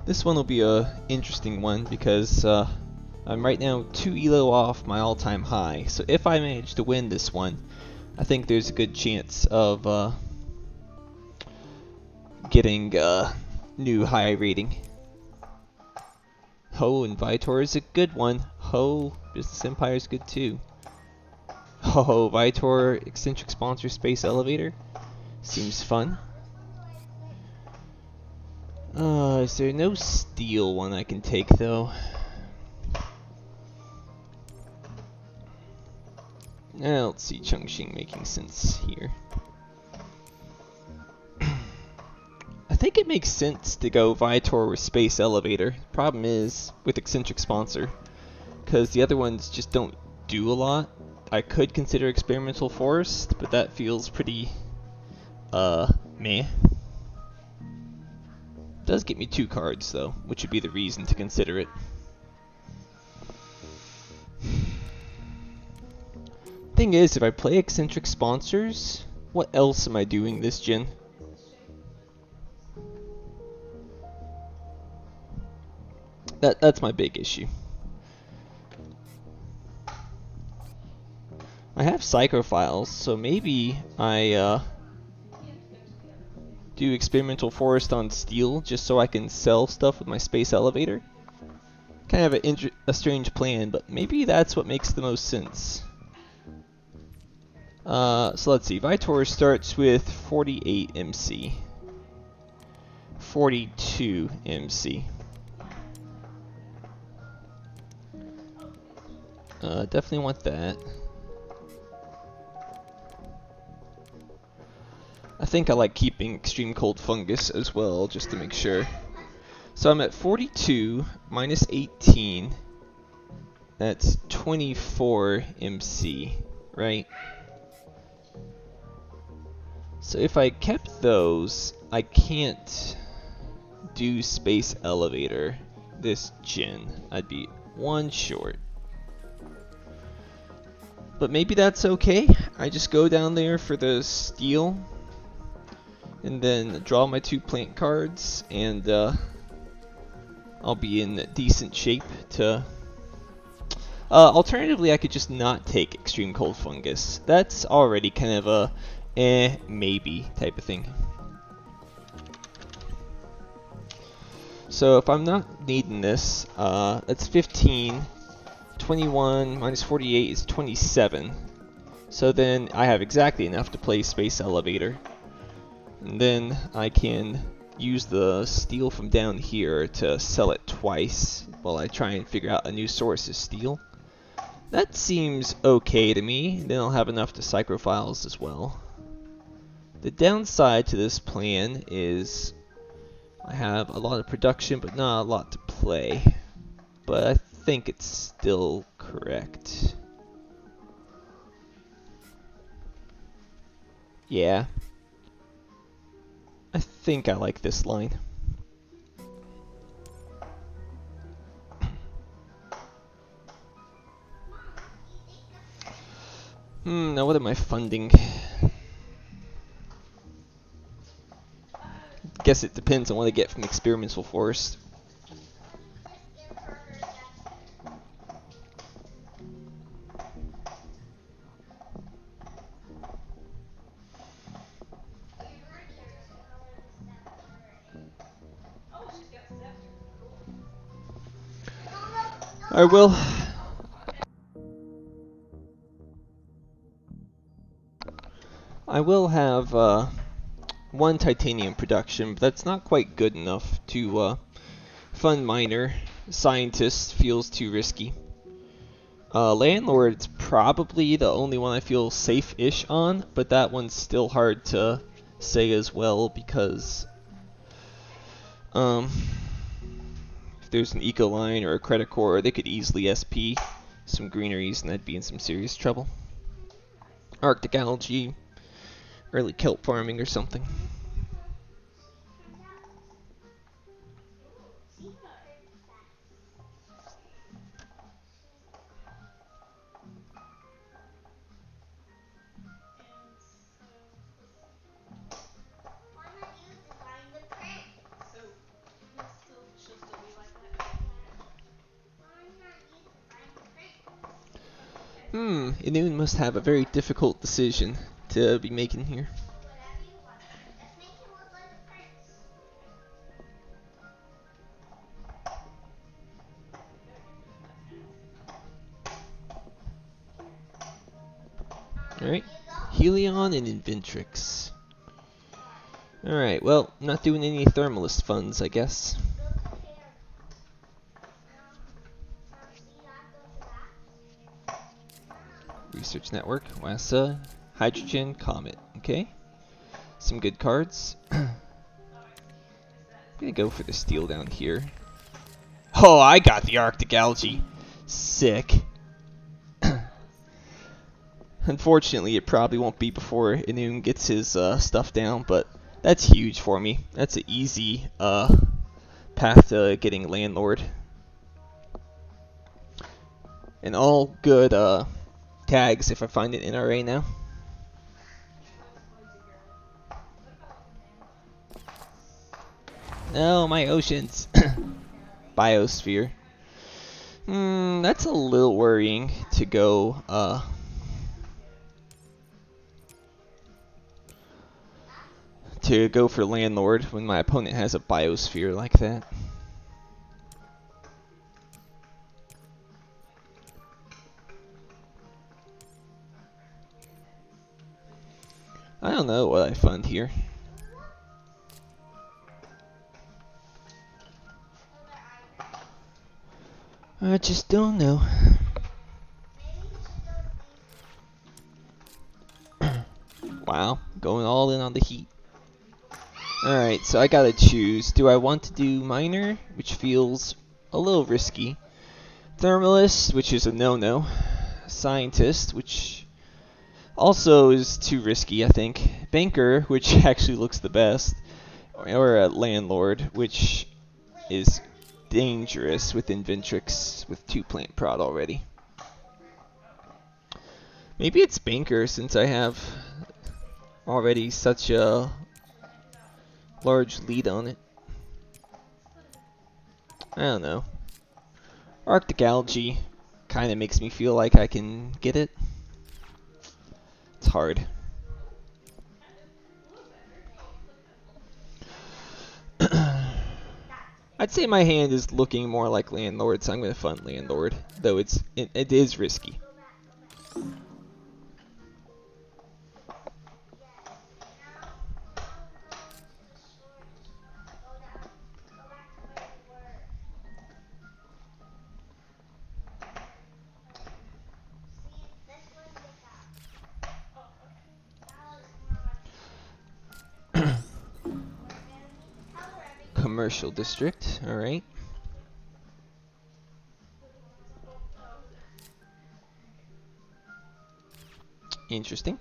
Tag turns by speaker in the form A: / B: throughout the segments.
A: This one will be a interesting one because I'm right now 2 elo off my all-time high. So if I manage to win this one, I think there's a good chance of getting a new high rating. Ho and Vitor is a good one. Ho, Business Empire is good too. Ho, Vitor, eccentric sponsor space elevator. Seems fun. Is there no steel one I can take though? I don't see Chongqing making sense here. I think it makes sense to go Vitor with Space Elevator. Problem is, with Eccentric Sponsor, because the other ones just don't do a lot. I could consider Experimental Forest, but that feels pretty, meh. Does get me 2 cards though, which would be the reason to consider it. Thing is, if I play Eccentric Sponsors, what else am I doing this gen? That's my big issue. I have Psychophiles, so maybe I do Experimental Forest on Steel just so I can sell stuff with my Space Elevator. Kind of a strange plan, but maybe that's what makes the most sense. So let's see. Vitor starts with 48 MC. 42 MC. Definitely want that. I think I like keeping Extreme Cold Fungus as well, just to make sure. So I'm at 42 minus 18. That's 24 MC, right? So if I kept those, I can't do Space Elevator this gen. I'd be 1 short. But maybe that's okay. I just go down there for the steel and then draw my 2 plant cards, and I'll be in decent shape to... alternatively, I could just not take Extreme Cold Fungus. That's already kind of a maybe type of thing. So if I'm not needing this, that's 15. 21 minus 48 is 27. So then I have exactly enough to play Space Elevator. And then I can use the steel from down here to sell it twice while I try and figure out a new source of steel. That seems okay to me. Then I'll have enough to Psychophiles as well. The downside to this plan is I have a lot of production but not a lot to play. But I think it's still correct. Yeah. I think I like this line. Now what am I funding? Guess it depends on what I get from Experimental Forest. I will have 1 titanium production, but that's not quite good enough to fund miner. Scientist feels too risky. Landlord's probably the only one I feel safe-ish on, but that one's still hard to say as well because if there's an eco line or a credit core, they could easily SP some greeneries and I'd be in some serious trouble. Arctic algae, early kelp farming or something. Inun must have a very difficult decision to be making here. Alright, Helion and Inventrix. Alright, well, I'm not doing any Thermalist funds, I guess. Research Network, WASA, Hydrogen, Comet. Okay, some good cards. I'm gonna go for the steel down here. Oh, I got the Arctic Algae. Sick. Unfortunately, it probably won't be before Inun gets his stuff down, but that's huge for me. That's an easy path to getting Landlord. And all good tags if I find an NRA now. No, my oceans. Biosphere. That's a little worrying to go for Landlord when my opponent has a Biosphere like that. I don't know what I fund here. I just don't know. Wow, going all in on the heat. Alright, so I gotta choose. Do I want to do Miner, which feels a little risky? Thermalist, which is a no-no. Scientist, which also is too risky, I think. Banker, which actually looks the best. Or a Landlord, which is dangerous with Inventrix with 2 plant prod already. Maybe it's Banker since I have already such a large lead on it. I don't know. Arctic Algae kind of makes me feel like I can get it. It's hard. I'd say my hand is looking more like Landlord, so I'm going to fund Landlord, though it is risky. Commercial district, alright. Interesting.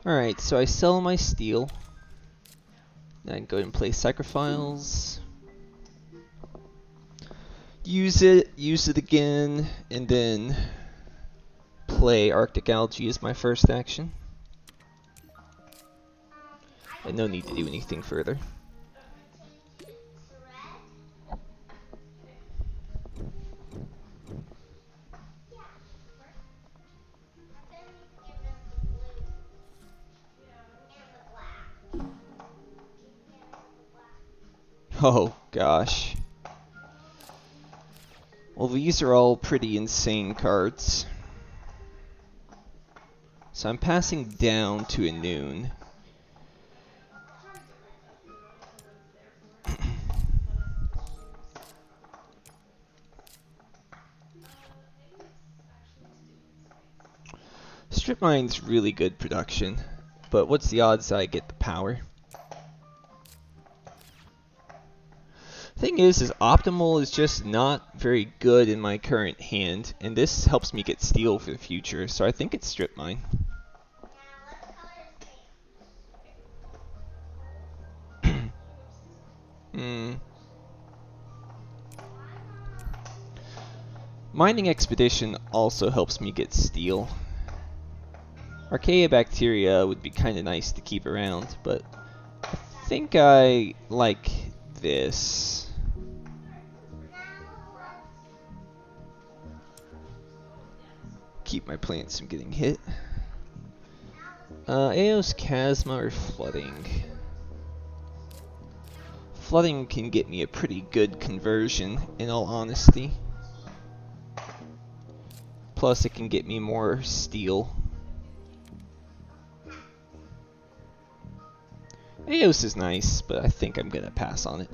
A: Alright, so I sell my steel. Then go ahead and play Sacrifiles. Use it again, and then play Arctic Algae as my first action. And no need to do anything further. Oh gosh. Well, these are all pretty insane cards. So I'm passing down to a noon. Strip Mine's really good production, but what's the odds I get the power? Thing is Optimal is just not very good in my current hand, and this helps me get steel for the future, so I think it's Strip Mine. Mining Expedition also helps me get steel. Archaea Bacteria would be kind of nice to keep around, but I think I like this. keep my plants from getting hit. Eos Chasma or Flooding? Flooding can get me a pretty good conversion, in all honesty. Plus, it can get me more steel. Eos is nice, but I think I'm gonna pass on it.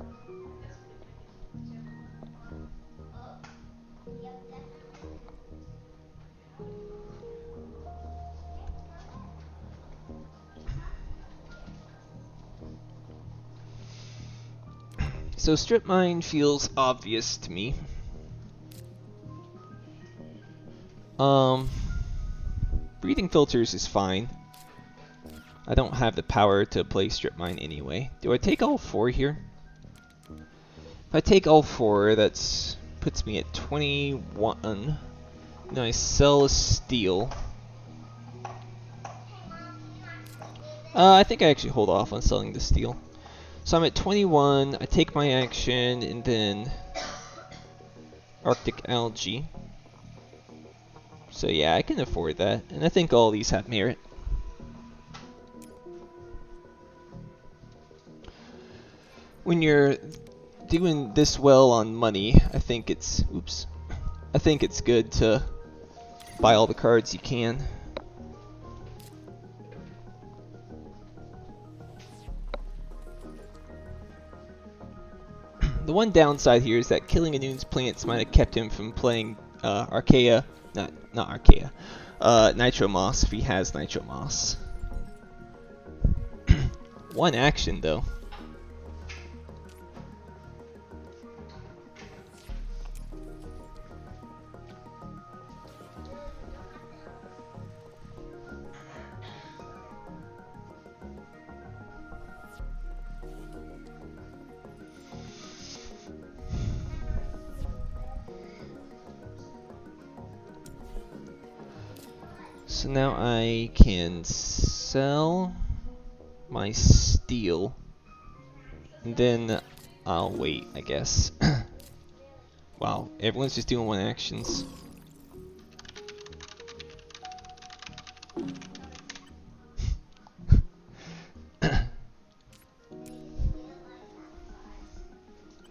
A: So strip mine feels obvious to me. Breathing filters is fine. I don't have the power to play strip mine anyway. Do I take all 4 here? If I take all 4, that puts me at 21. Then I sell a steel. I think I actually hold off on selling the steel. So I'm at 21, I take my action, and then Arctic Algae. So yeah, I can afford that, and I think all these have merit. When you're doing this well on money, I think it's good to buy all the cards you can. The one downside here is that killing Anune's plants might have kept him from playing Archaea, not Archaea, Nitro Moss if he has Nitro Moss. One action though. So now I can sell my steel, and then I'll wait, I guess. Wow, everyone's just doing one actions.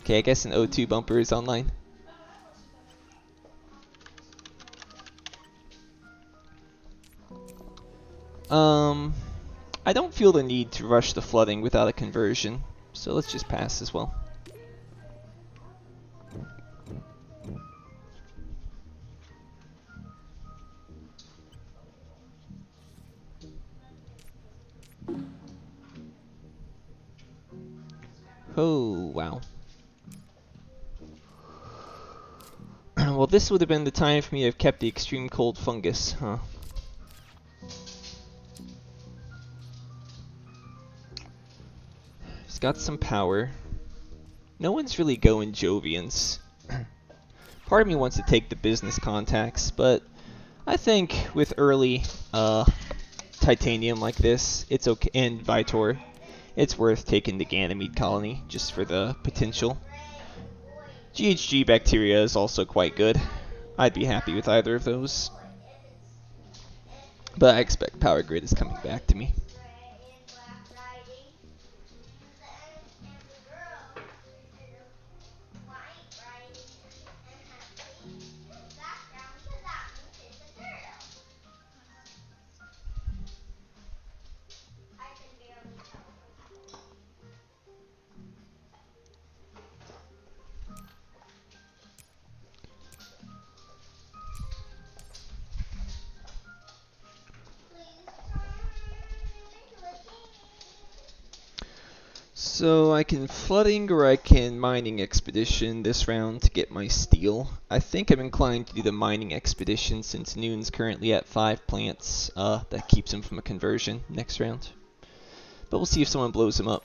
A: Okay, I guess an O2 bumper is online. I don't feel the need to rush the flooding without a conversion, so let's just pass as well. Oh, wow. Well, this would have been the time for me to have kept the extreme cold fungus, huh? He's got some power. No one's really going Jovians. Part of me wants to take the business contacts, but I think with early titanium like this, it's okay, and Vitor, it's worth taking the Ganymede colony just for the potential. GHG bacteria is also quite good. I'd be happy with either of those. But I expect Power Grid is coming back to me. So I can flooding or I can mining expedition this round to get my steel. I think I'm inclined to do the mining expedition since Noon's currently at 5 plants. That keeps him from a conversion next round. But we'll see if someone blows him up.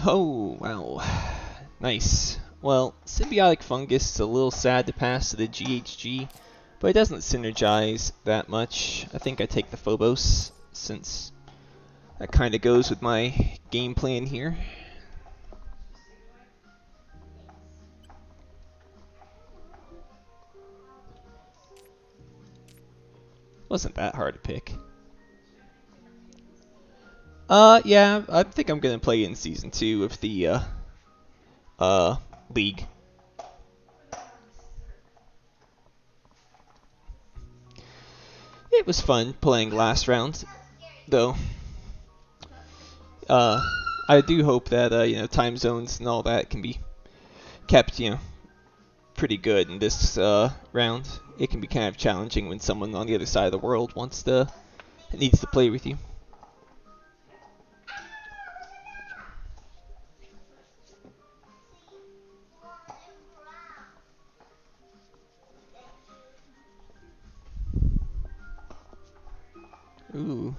A: Oh, wow. Nice. Well, symbiotic fungus is a little sad to pass to the GHG, but it doesn't synergize that much. I think I take the Phobos, since that kind of goes with my game plan here. Wasn't that hard to pick. Yeah, I think I'm gonna play in Season 2 of the, League. It was fun playing last round, though. I do hope that, time zones and all that can be kept, pretty good in this, round. It can be kind of challenging when someone on the other side of the world needs to play with you. Ooh.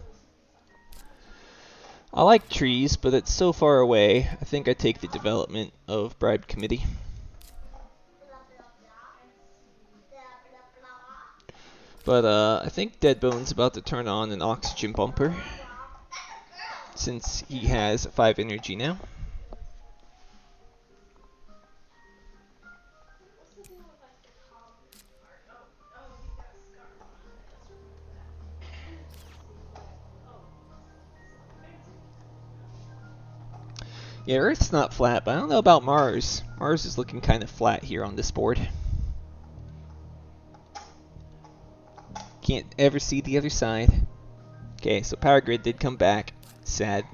A: I like trees, but it's so far away. I think I take the development of Bribe Committee. But I think Deadbone's about to turn on an oxygen bumper, since he has 5 energy now. Yeah, Earth's not flat, but I don't know about Mars. Mars is looking kind of flat here on this board. Can't ever see the other side. Okay, so Power Grid did come back. Sad.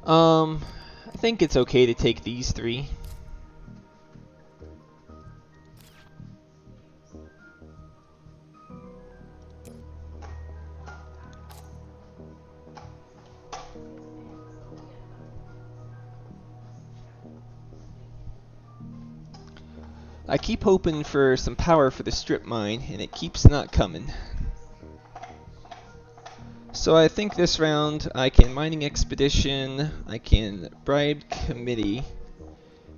A: I think it's okay to take these 3. I keep hoping for some power for the strip mine, and it keeps not coming. So I think this round I can Mining Expedition, I can Bribe Committee,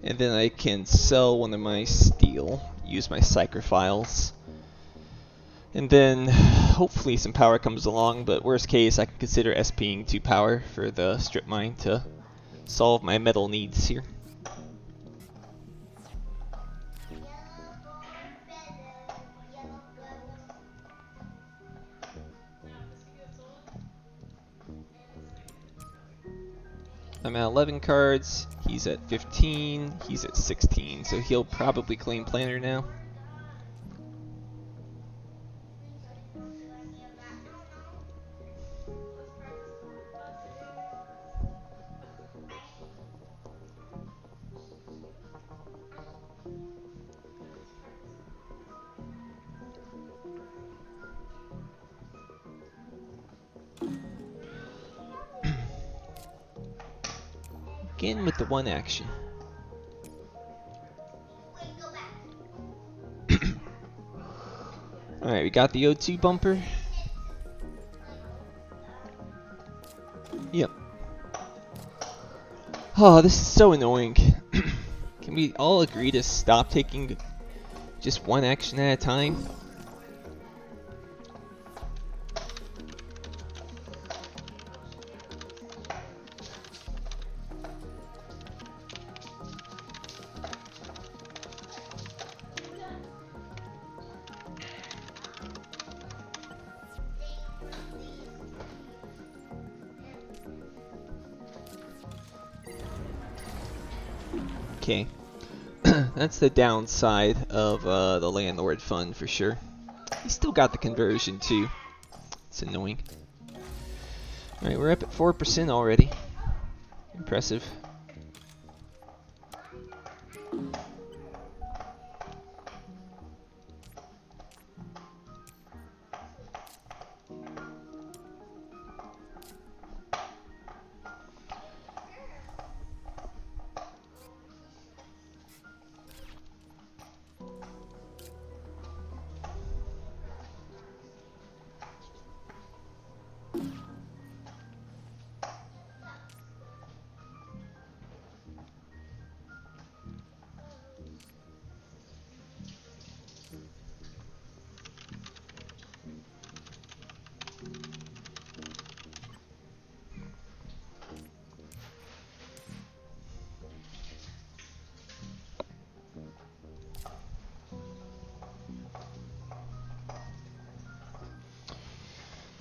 A: and then I can sell one of my steel, use my Psychrophiles. And then hopefully some power comes along, but worst case I can consider SPing 2 power for the strip mine to solve my metal needs here. I'm at 11 cards, he's at 15, he's at 16, so he'll probably claim Planner now. Again with the 1 action. Alright, we got the O2 bumper. Yep. Oh, this is so annoying. Can we all agree to stop taking just 1 action at a time? Okay. That's the downside of the Landlord Fund for sure. He still got the conversion too. It's annoying. Alright, we're up at 4% already. Impressive.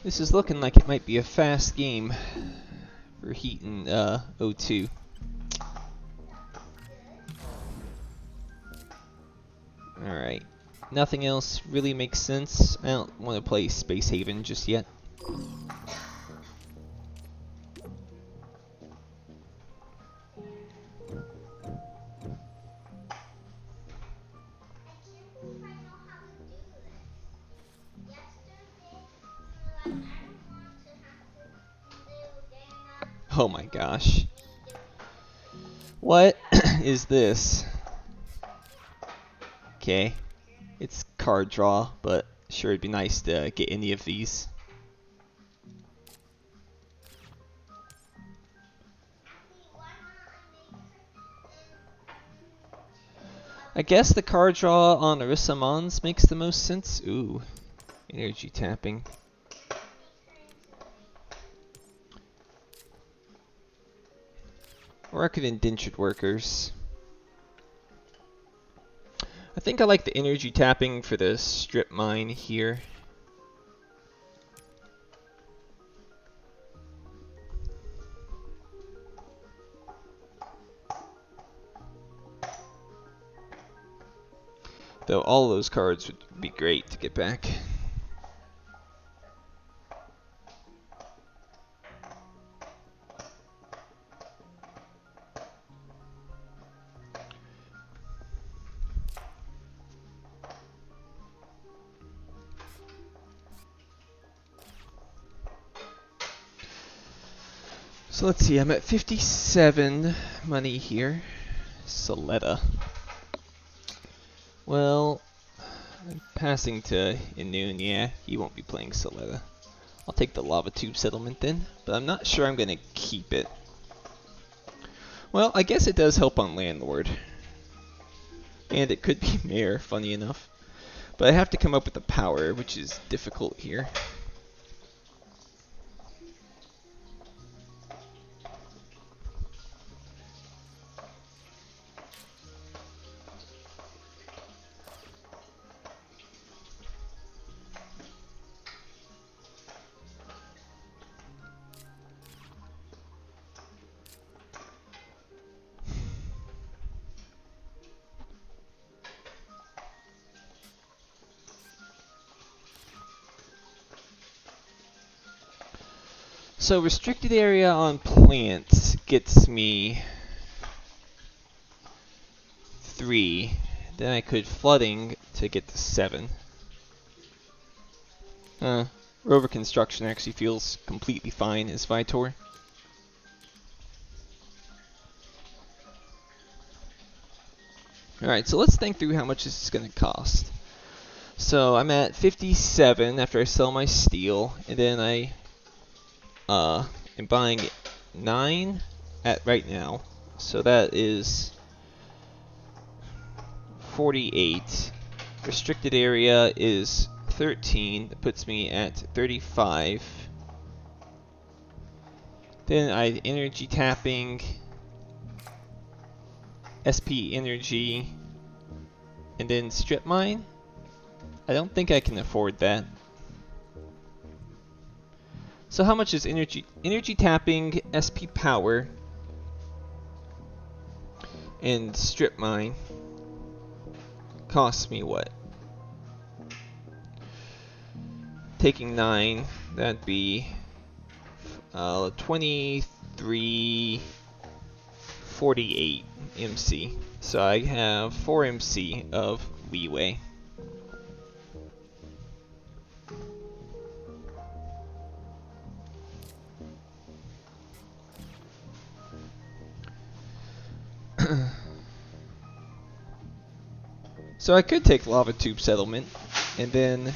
A: This is looking like it might be a fast game for Heaton O2. Alright. Nothing else really makes sense. I don't want to play Space Haven just yet. Oh my gosh. What is this? Okay. It's card draw, but sure it'd be nice to get any of these. I guess the card draw on Orisa Mons makes the most sense. Ooh. Energy tapping. Or I could Indentured Workers. I think I like the energy tapping for the strip mine here. Though all of those cards would be great to get back. So let's see, I'm at 57 money here. Soletta. Well, I'm passing to Inune. Yeah, he won't be playing Soletta. I'll take the Lava Tube Settlement then, but I'm not sure I'm going to keep it. Well, I guess it does help on Landlord. And it could be Mayor, funny enough. But I have to come up with the power, which is difficult here. So restricted area on plants gets me 3. Then I could flooding to get to 7. Rover construction actually feels completely fine as Vitor. Alright, so let's think through how much this is going to cost. So I'm at 57 after I sell my steel, and then I am buying 9 at right now. So that is 48. Restricted area is 13. That puts me at 35. Then I energy tapping, SP energy, and then strip mine. I don't think I can afford that. So how much is energy tapping, SP power, and strip mine costs me what? Taking 9, that'd be 2348 MC. So I have 4 MC of leeway. So I could take Lava Tube Settlement, and then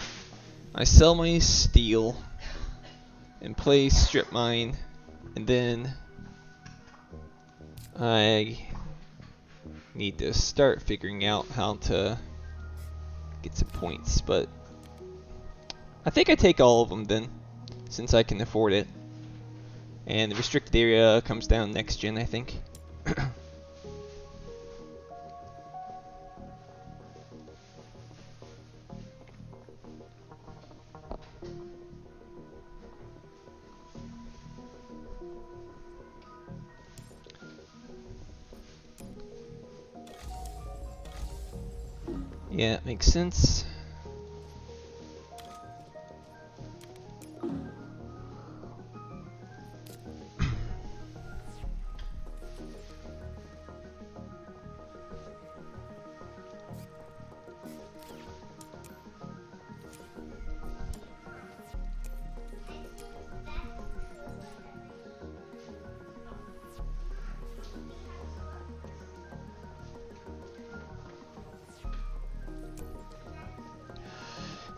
A: I sell my steel and play Strip Mine, and then I need to start figuring out how to get some points, but I think I take all of them then, since I can afford it. And the restricted area comes down next gen, I think. Yeah, it makes sense.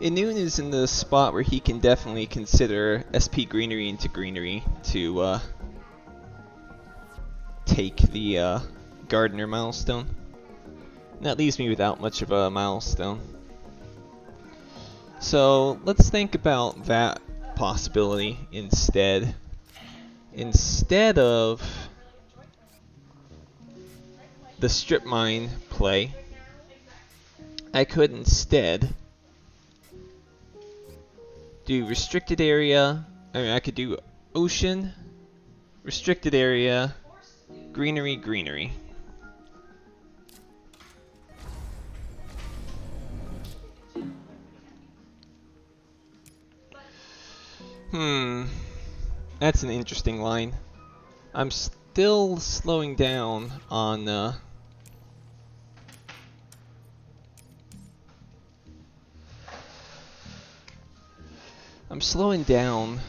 A: Inun is in the spot where he can definitely consider SP Greenery into Greenery to take the Gardener milestone. And that leaves me without much of a milestone. So let's think about that possibility instead. Instead of the strip mine play, I could instead do restricted area. I could do ocean, restricted area, greenery, greenery. That's an interesting line. I'm still slowing down on I'm slowing down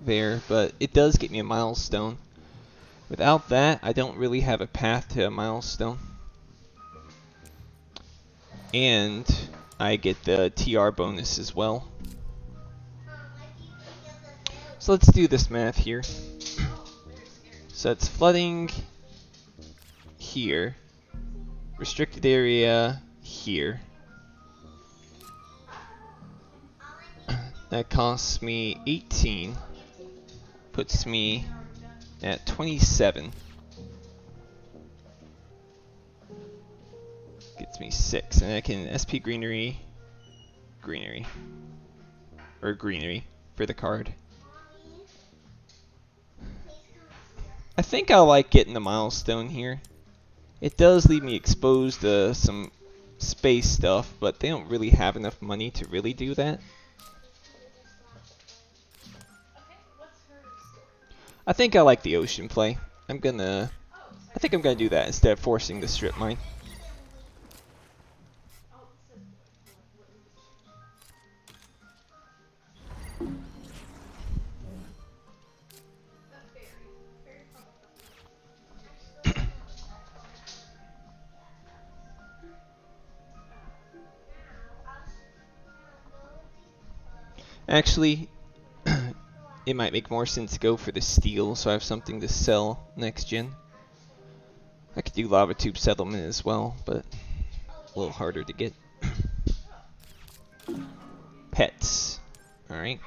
A: there, but it does get me a milestone. Without that, I don't really have a path to a milestone. And I get the TR bonus as well. So let's do this math here. So it's flooding here, restricted area here. That costs me 18, puts me at 27. Gets me 6, and I can SP Greenery, Greenery, or Greenery for the card. I think I like getting the milestone here. It does leave me exposed to some space stuff, but they don't really have enough money to really do that. I think I like the ocean play. I think I'm gonna do that instead of forcing the strip mine. Actually, it might make more sense to go for the steel, so I have something to sell next gen. I could do lava tube settlement as well, but a little harder to get. Pets. Alright.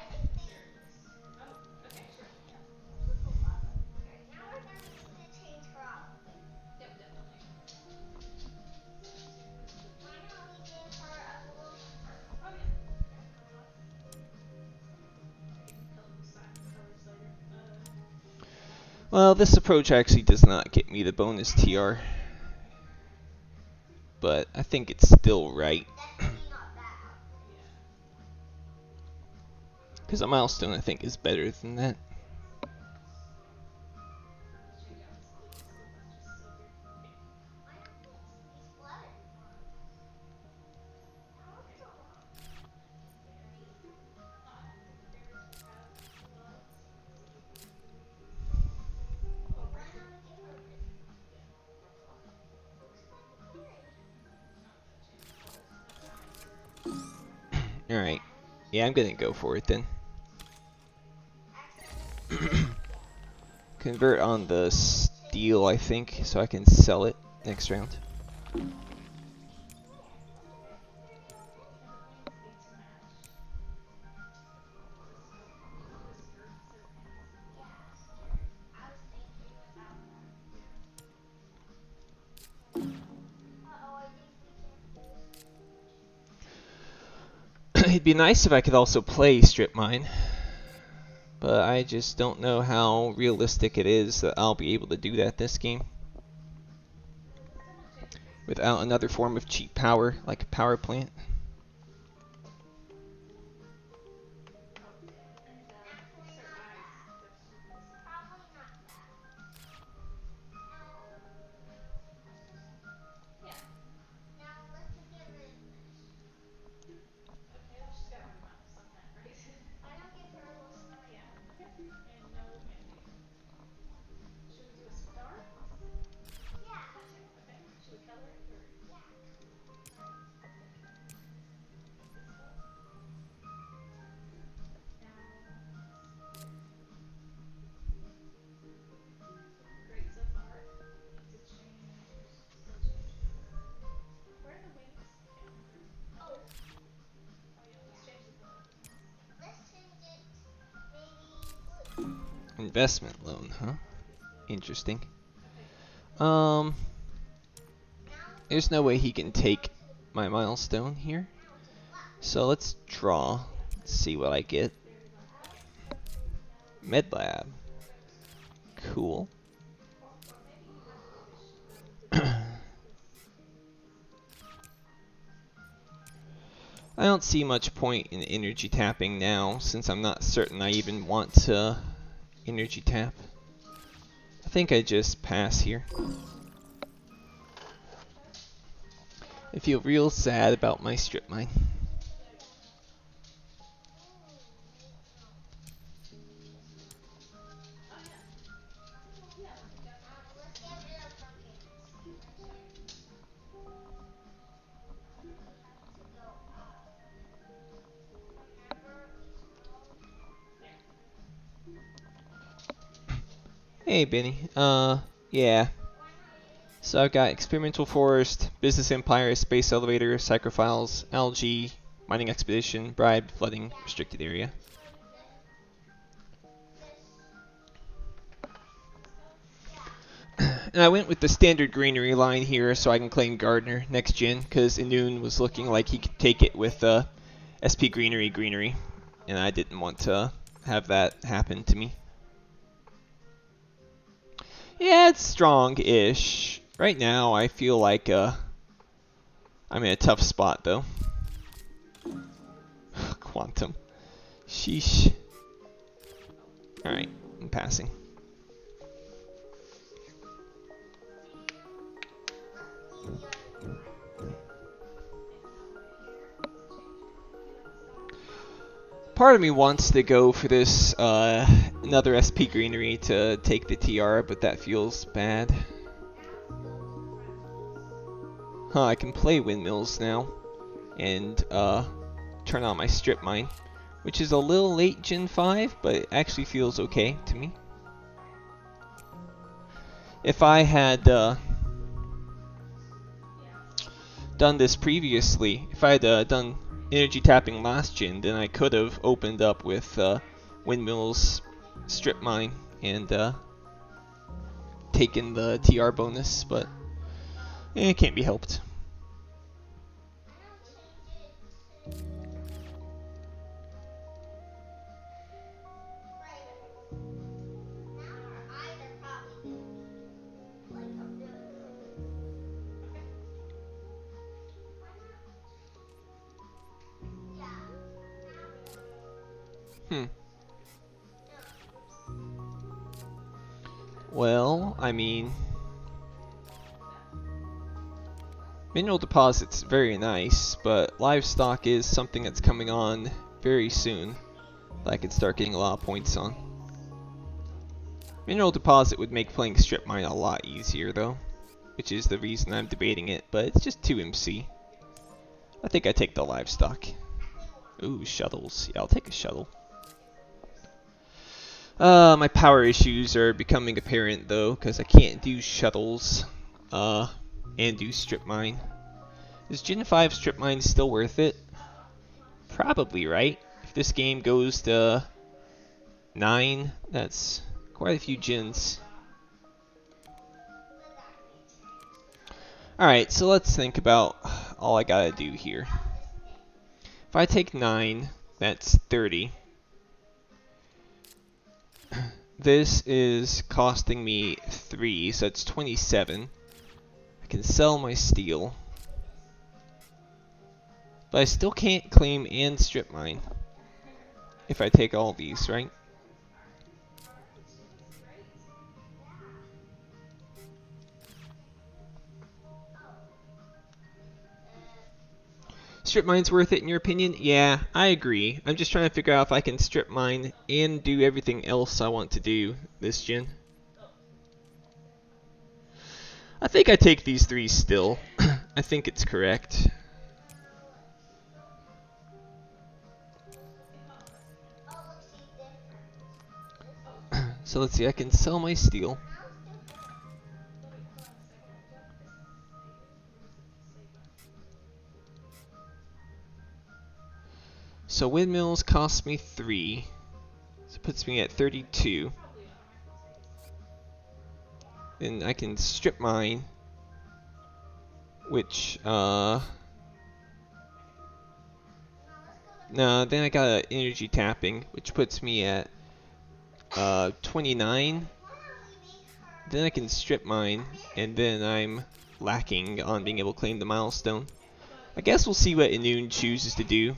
A: Well, this approach actually does not get me the bonus TR, but I think it's still right. Because a milestone, I think, is better than that. Alright. Yeah, I'm gonna go for it then. Convert on the steel, I think, so I can sell it next round. It'd be nice if I could also play strip mine, but I just don't know how realistic it is that I'll be able to do that this game. without another form of cheap power like a power plant. Investment loan, huh? Interesting. There's no way he can take my milestone here. So let's draw. Let's see what I get. Medlab. Cool. I don't see much point in energy tapping now, since I'm not certain I even want to energy tap. I think I just pass here. I feel real sad about my strip mine. Hey, Benny. Yeah. So I've got Experimental Forest, Business Empire, Space Elevator, Psychophiles, Algae, Mining Expedition, Bribe, Flooding, Restricted Area. And I went with the standard greenery line here so I can claim Gardener next gen, because Inun was looking like he could take it with SP greenery, and I didn't want to have that happen to me. Yeah, it's strong-ish. Right now, I feel like I'm in a tough spot, though. Quantum. Sheesh. Alright, I'm passing. Part of me wants to go for this another SP greenery to take the TR, but that feels bad. Huh, I can play windmills now and turn on my strip mine, which is a little late Gen 5, but it actually feels okay to me. If I had done this previously, if I had done energy tapping last gen, then I could have opened up with windmills, strip mine, and taken the TR bonus, but it can't be helped. Well, I mean, mineral deposit's very nice, but livestock is something that's coming on very soon that I could start getting a lot of points on. Mineral deposit would make playing strip mine a lot easier though, which is the reason I'm debating it, but it's just 2 MC. I think I take the livestock. Ooh, shuttles. Yeah, I'll take a shuttle. My power issues are becoming apparent though, because I can't do shuttles and do strip mine. Is Gen 5 strip mine still worth it? Probably, right? If this game goes to 9, that's quite a few gens. Alright, so let's think about all I gotta do here. If I take 9, that's 30. This is costing me 3, so that's 27. I can sell my steel. But I still can't claim and strip mine if I take all these, right? Strip mine's worth it in your opinion? Yeah, I agree. I'm just trying to figure out if I can strip mine and do everything else I want to do this gen. I think I take these three still. I think it's correct. So let's see, I can sell my steel. So windmills cost me 3. So it puts me at 32. Then I can strip mine, which, no, then I got an energy tapping, which puts me at 29. Then I can strip mine, and then I'm lacking on being able to claim the milestone. I guess we'll see what Inun chooses to do.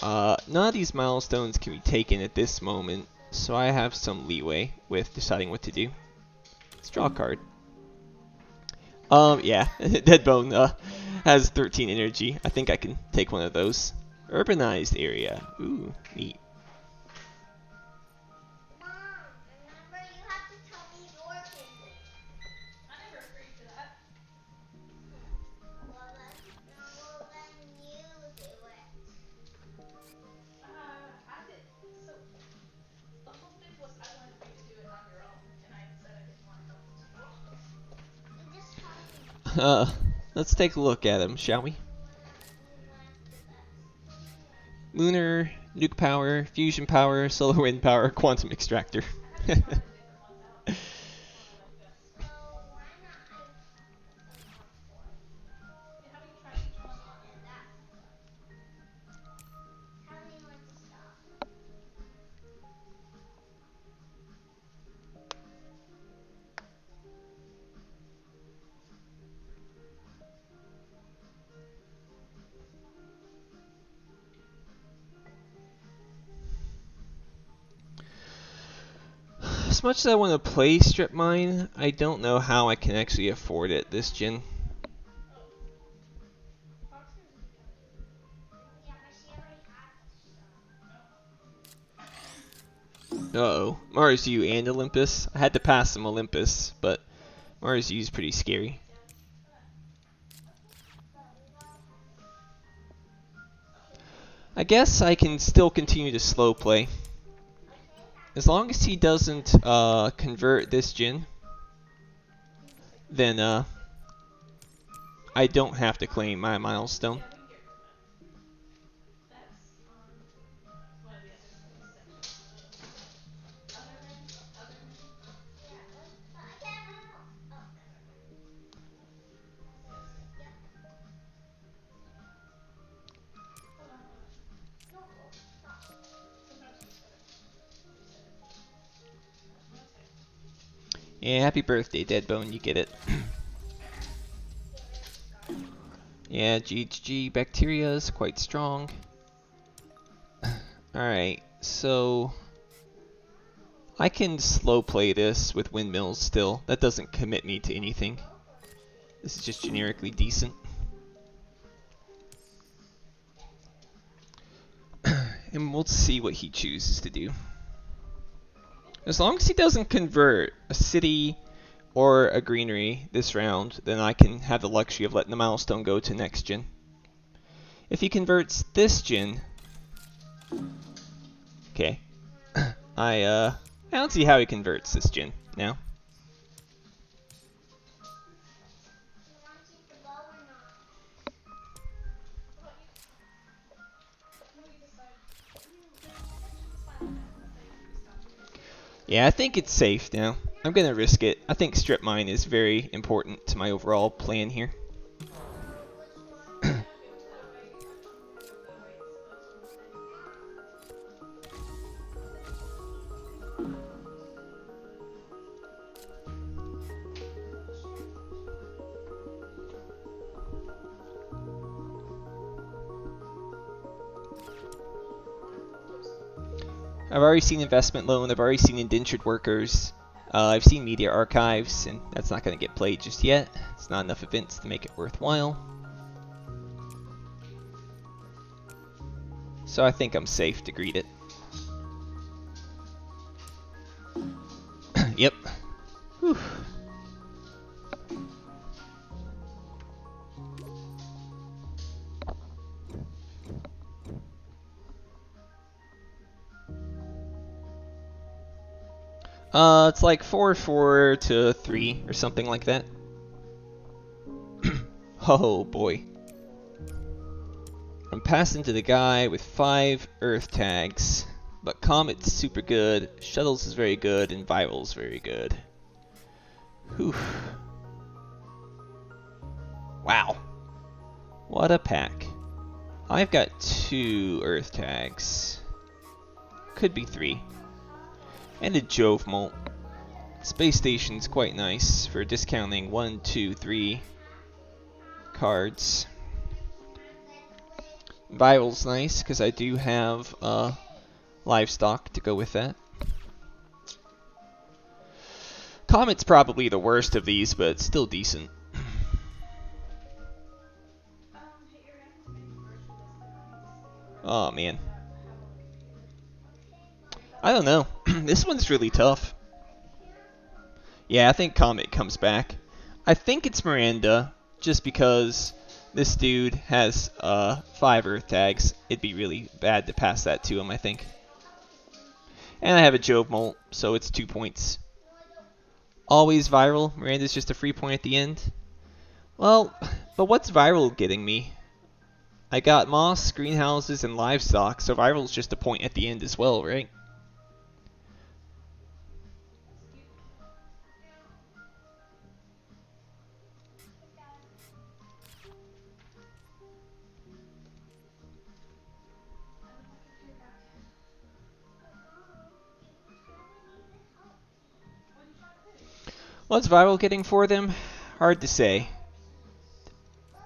A: None of these milestones can be taken at this moment, so I have some leeway with deciding what to do. Let's draw a card. Yeah, Deadbone has 13 energy. I think I can take one of those. Urbanized area. Ooh, neat. Let's take a look at them, shall we? Lunar, nuke power, fusion power, solar wind power, quantum extractor. As much as I want to play strip mine, I don't know how I can actually afford it this gen. Uh-oh. Mars U and Olympus. I had to pass some Olympus, but Mars U is pretty scary. I guess I can still continue to slow play. As long as he doesn't convert this gen, then I don't have to claim my milestone. Yeah, happy birthday, Deadbone, you get it. Yeah, GHG bacteria is quite strong. Alright, so I can slow play this with windmills still. That doesn't commit me to anything. This is just generically decent. And we'll see what he chooses to do. As long as he doesn't convert a city or a greenery this round, then I can have the luxury of letting the milestone go to next gen. If he converts this gen, okay, I don't see how he converts this gen now. Yeah, I think it's safe now. I'm gonna risk it. I think strip mine is very important to my overall plan here. I've already seen investment loan. I've already seen indentured workers. I've seen media archives, and that's not going to get played just yet. It's not enough events to make it worthwhile. So I think I'm safe to greet it. Yep. Whew. It's like 4 to 3 or something like that. Oh boy. I'm passing to the guy with 5 Earth tags, but Comet's super good, Shuttles is very good, and Viral's very good. Whew. Wow. What a pack. I've got 2 Earth tags. Could be 3. And a Jove Molt. Space Station's quite nice for discounting 1, 2, 3 cards. Viral's nice because I do have livestock to go with that. Comet's probably the worst of these, but it's still decent. Oh man. I don't know. This one's really tough. Yeah, I think Comet comes back. I think it's Miranda, just because this dude has 5 Earth tags. It'd be really bad to pass that to him, I think. And I have a Jove Molt, so it's 2 points. Always Viral. Miranda's just a free point at the end. Well, but what's Viral getting me? I got moss, greenhouses, and livestock, so Viral's just a point at the end as well, right? What's Viral getting for them? Hard to say.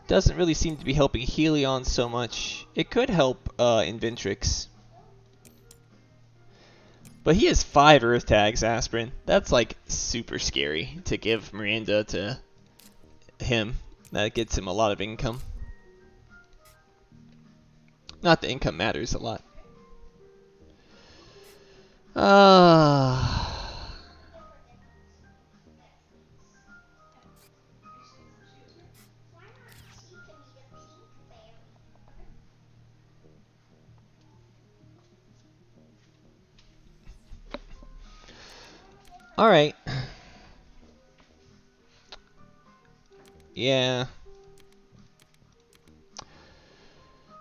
A: Doesn't really seem to be helping Helion so much. It could help Inventrix. But he has 5 Earth tags, Aspirin. That's like super scary to give Miranda to him. That gets him a lot of income. Not that income matters a lot. Alright. Yeah.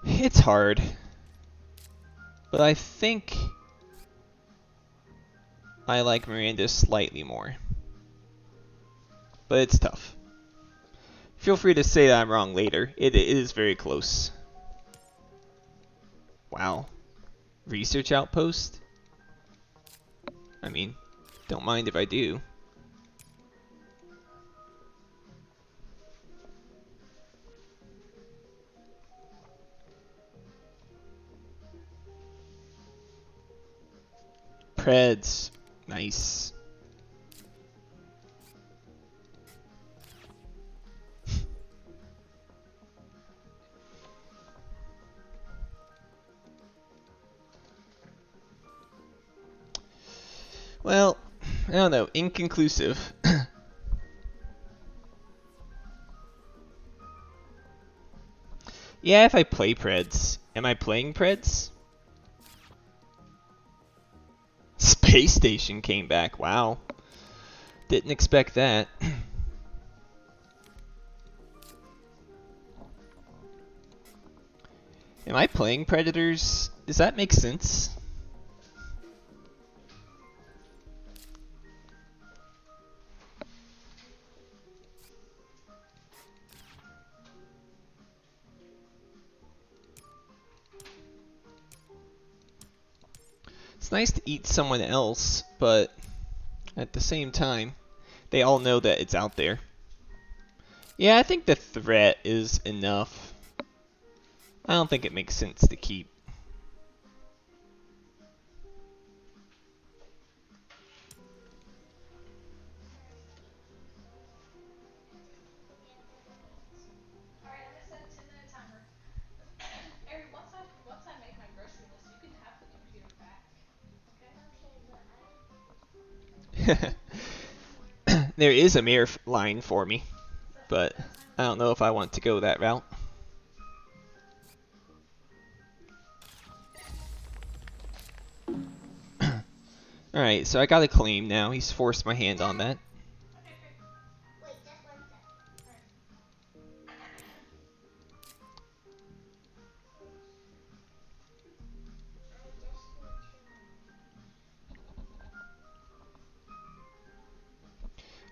A: It's hard. But I think I like Miranda slightly more. But it's tough. Feel free to say that I'm wrong later. It is very close. Wow. Research outpost? I mean, don't mind if I do. Preds. Nice. Well, I don't know. Inconclusive. Yeah, if I play Preds. Am I playing Preds? Space Station came back. Wow. Didn't expect that. Am I playing Predators? Does that make sense? It's nice to eat someone else, but at the same time, they all know that it's out there. Yeah, I think the threat is enough. I don't think it makes sense to keep. There is a mirror line for me, but I don't know if I want to go that route. Alright, so I got a claim now. He's forced my hand on that.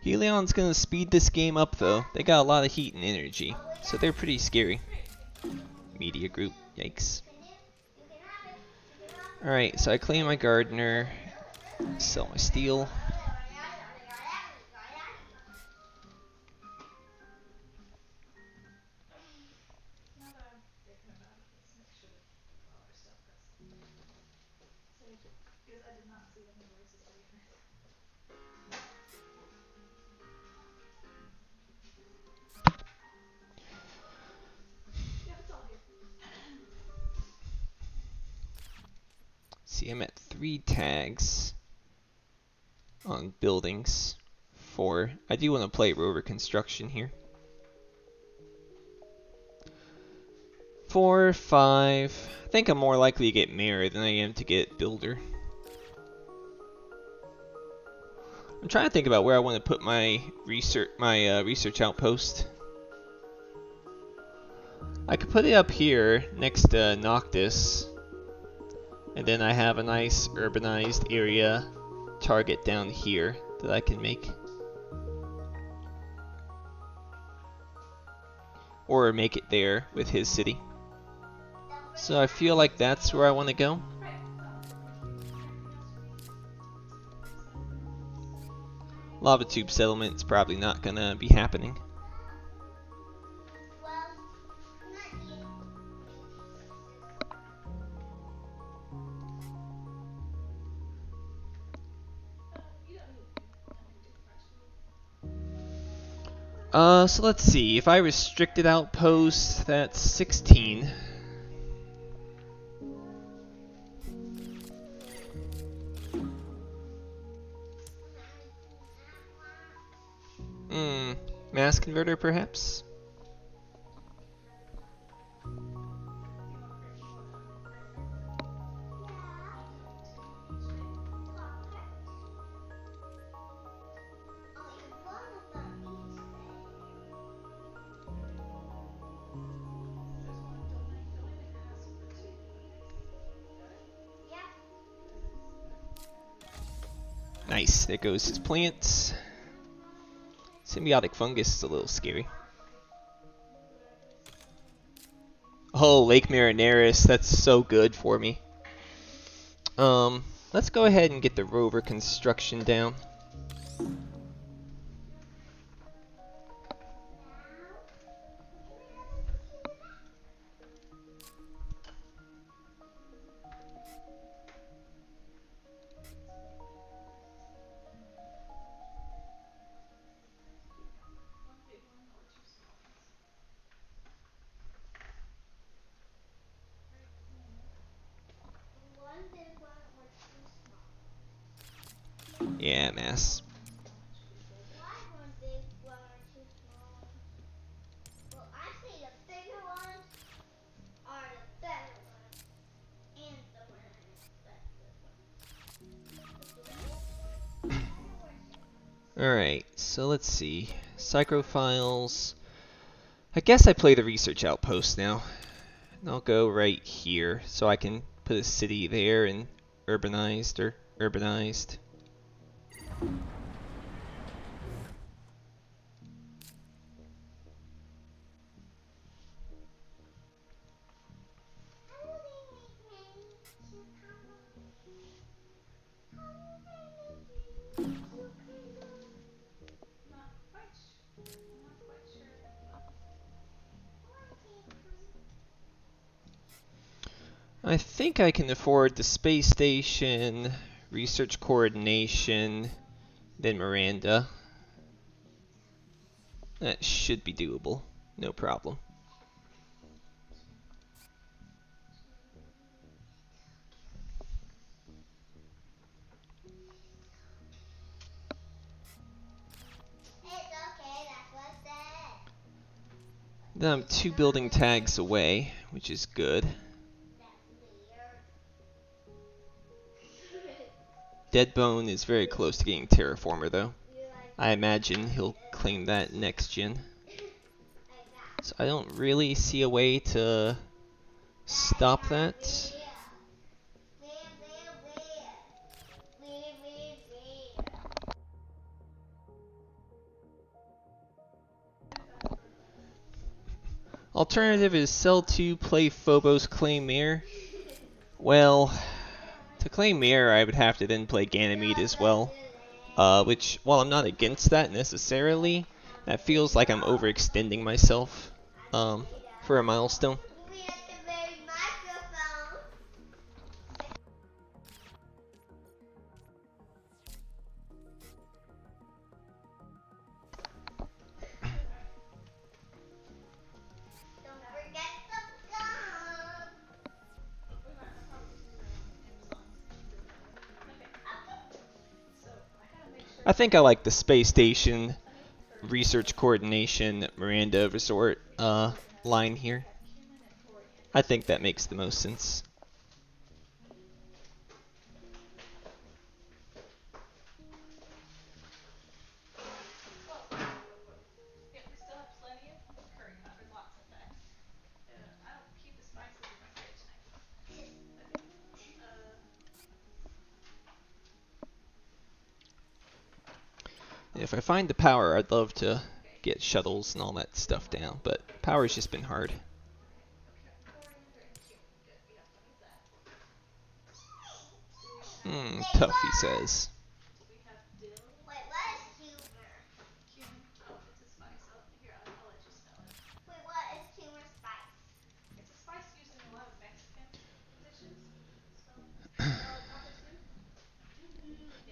A: Helion's gonna speed this game up though. They got a lot of heat and energy, so they're pretty scary. Media group, yikes. Alright, so I claim my gardener, sell my steel. See, I'm at 3 tags on buildings. 4. I do want to play rover construction here. 4, 5. I think I'm more likely to get mirror than I am to get builder. I'm trying to think about where I want to put my research outpost. I could put it up here next to Noctis, and then I have a nice urbanized area target down here that I can make. Or make it there with his city. So I feel like that's where I want to go. Lava tube settlement is probably not gonna be happening. So let's see. If I restricted outpost, that's 16. Mass converter, perhaps? Nice, there goes his plants. Symbiotic fungus is a little scary. Oh, Lake Marineris, that's so good for me. Let's go ahead and get the rover construction down. Yeah, mass. Alright, so let's see. Psychrophiles. I guess I play the research outpost now. And I'll go right here so I can put a city there and urbanized. I think I can afford the space station, research coordination, then Miranda. That should be doable. No problem. Then I'm 2 building tags away, which is good. Deadbone is very close to getting Terraformer though. I imagine he'll claim that next gen. So I don't really see a way to stop that. Alternative is sell 2, play Phobos, claim Mirror. Well, to claim Mirror I would have to then play Ganymede as well. Which, while I'm not against that necessarily, that feels like I'm overextending myself for a milestone. I think I like the space station, research coordination, Miranda Resort line here. I think that makes the most sense. If I find the power, I'd love to get shuttles and all that stuff down, but power's just been hard. Tough, he says.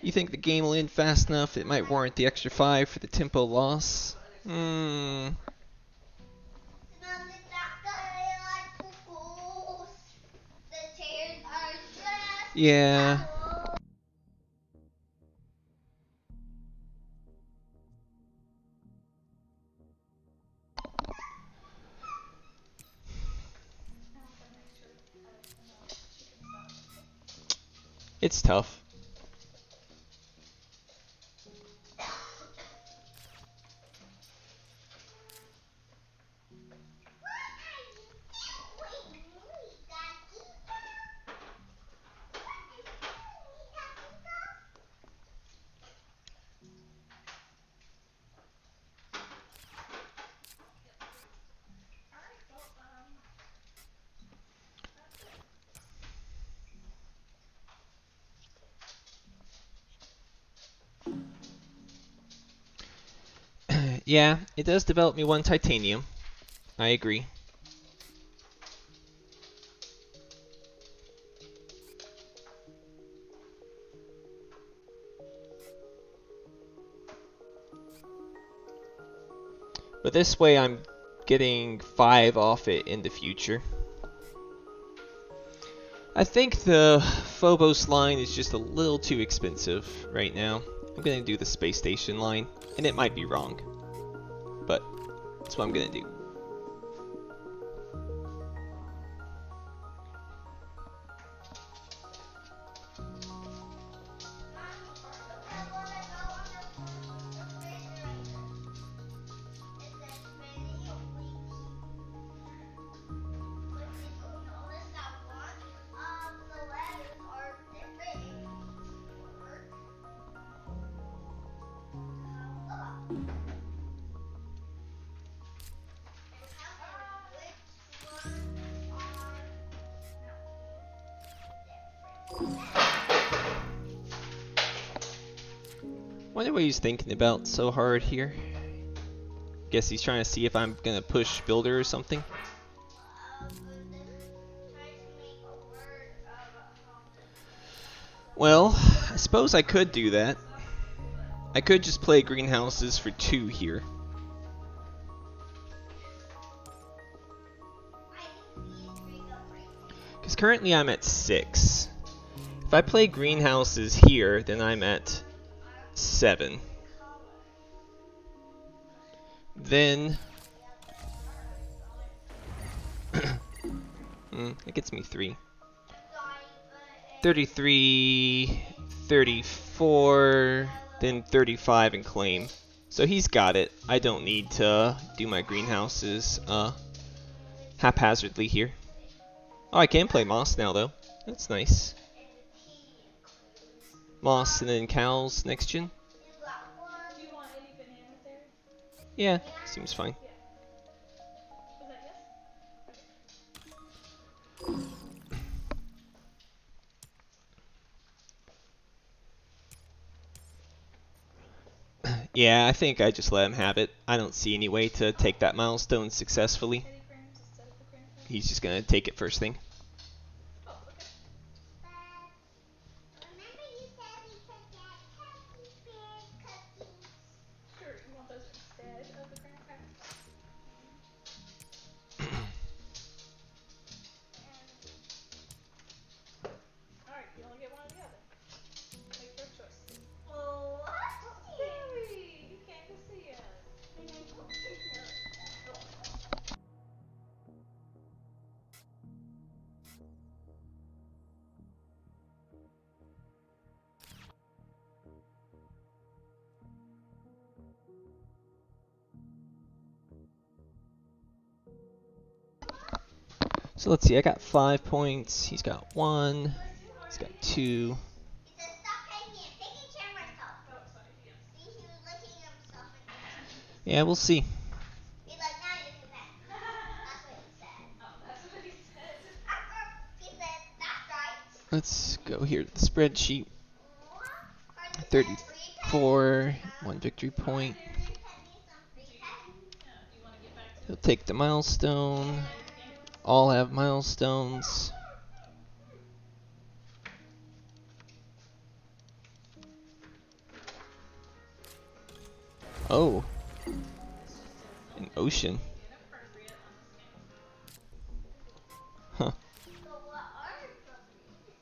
A: You think the game will end fast enough it might warrant the extra 5 for the tempo loss? Yeah. It's tough. Yeah, it does develop me 1 titanium. I agree. But this way I'm getting 5 off it in the future. I think the Phobos line is just a little too expensive right now. I'm going to do the space station line, and it might be wrong, but that's what I'm going to do. Wonder what he's thinking about so hard here. Guess he's trying to see if I'm gonna push builder or something. Well, I suppose I could do that. I could just play greenhouses for 2 here. Because currently I'm at 6. If I play greenhouses here, then I'm at 7. Then It gets me 3. 33, 34, then 35 and claim. So he's got it. I don't need to do my greenhouses haphazardly here. Oh, I can play moss now though. That's nice. Moss and then cows next gen.
B: Do you want any bananas there?
A: Yeah, seems fine.
B: Was that yes?
A: Yeah, I think I just let him have it. I don't see any way to take that milestone successfully.
B: Any crayons instead of the crayon crayons?
A: He's just gonna take it first thing.
B: Oh, okay.
C: Remember you said we could get Happy Bear cookies.
B: Sure, you want those instead of the crayon crayons? Alright, you only get one or the other. Make your choice.
C: Oh,
B: Barry, you came to see us.
C: And I hope you know it.
A: So let's see, I got 5 points, he's got 1, he's got 2.
C: He said stop taking it. Taking camera stuff.
B: Oh, sorry, yes.
C: See, he was licking himself and
A: Yeah, we'll see.
C: he's like, now you can bet. That's what he said.
B: Oh, that's what he said.
C: He said, that's right.
A: Let's go here to the spreadsheet.
C: Carly said,
A: 34, 1 victory point.
C: Free pet me some free pet.
B: Do you want to get back to
A: He'll take the milestone.
B: the game?
A: All have milestones. Oh, an ocean.
B: Inappropriate on this game.
A: Huh.
C: But what are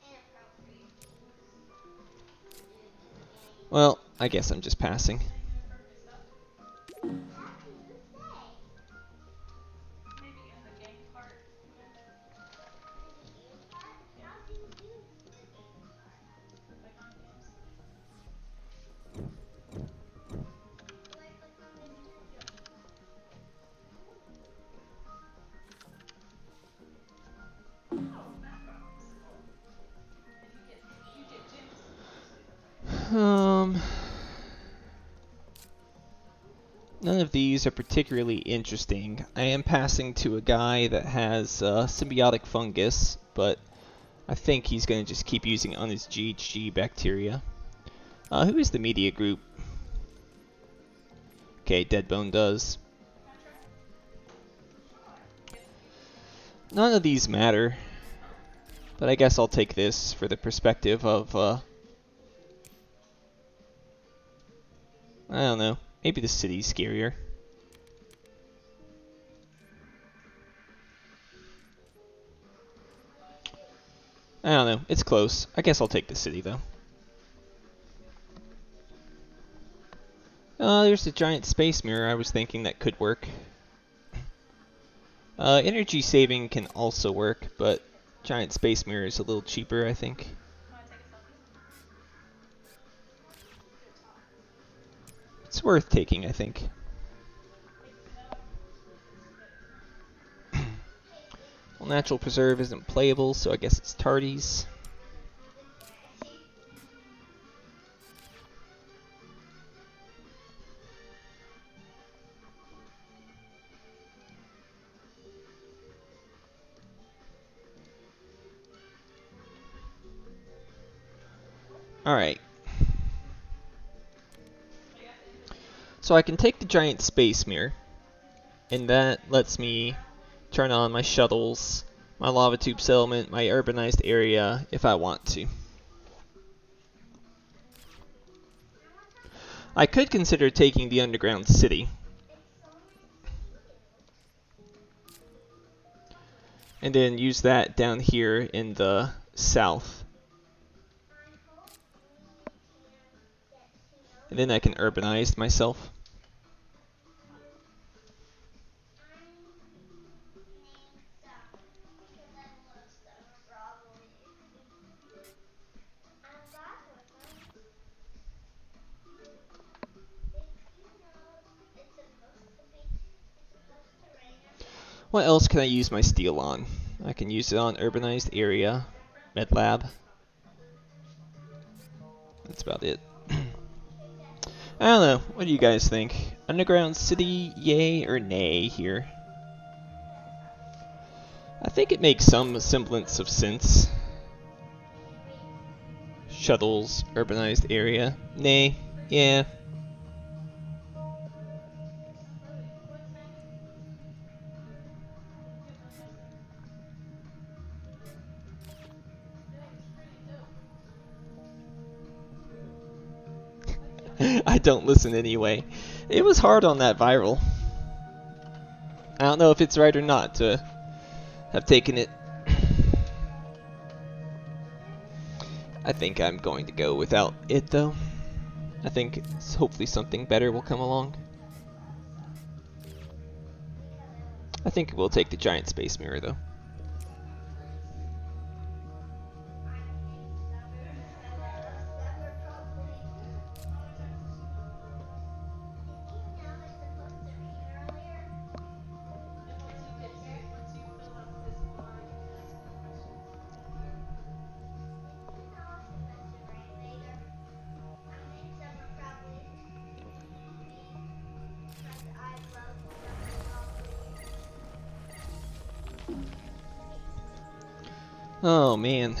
C: inappropriate things?
A: Well, I guess I'm just passing.
B: Inappropriate stuff.
C: How can you say?
B: Maybe in the game part.
C: How do you use the game card?
B: Click on games.
C: Do I click on this one?
B: Oh, map box. And you get gems.
A: None of these are particularly interesting. I am passing to a guy that has symbiotic fungus, but I think he's going to just keep using it on his GHG bacteria. Who is the media group? Okay, Deadbone does. None of these matter, but I guess I'll take this for the perspective of, I don't know, maybe the city's scarier. I don't know, it's close. I guess I'll take the city though. There's the giant space mirror I was thinking that could work. Energy saving can also work, but giant space mirror is a little cheaper, I think.
B: Want to take a selfie?
A: It's worth taking, I think. Well, Natural Preserve isn't playable, so I guess it's Tardies. Alright. So I can take the giant space mirror, and that lets me turn on my shuttles, my lava tube settlement, my urbanized area, if I want to. I could consider taking the underground city. And then use that down here in the south. And then I can urbanize myself. What else can I use my steel on? I can use it on urbanized area, med lab. That's about it. I don't know. What do you guys think? Underground city, yay or nay here? I think it makes some semblance of sense. Shuttles, urbanized area, nay, yeah. I don't listen anyway. It was hard on that viral. I don't know if it's right or not to have taken it. I think I'm going to go without it though. I think hopefully something better will come along. I think we'll take the giant space mirror though. Oh man.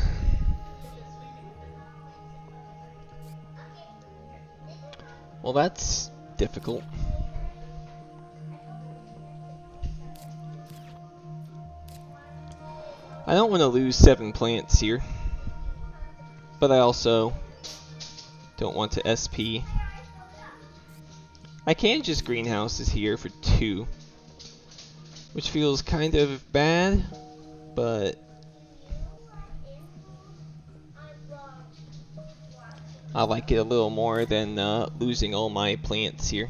A: Well, that's difficult. I don't want to lose 7 plants here, but I also don't want to SP. I can just greenhouses here for 2, which feels kind of bad, but I like it a little more than losing all my plants here.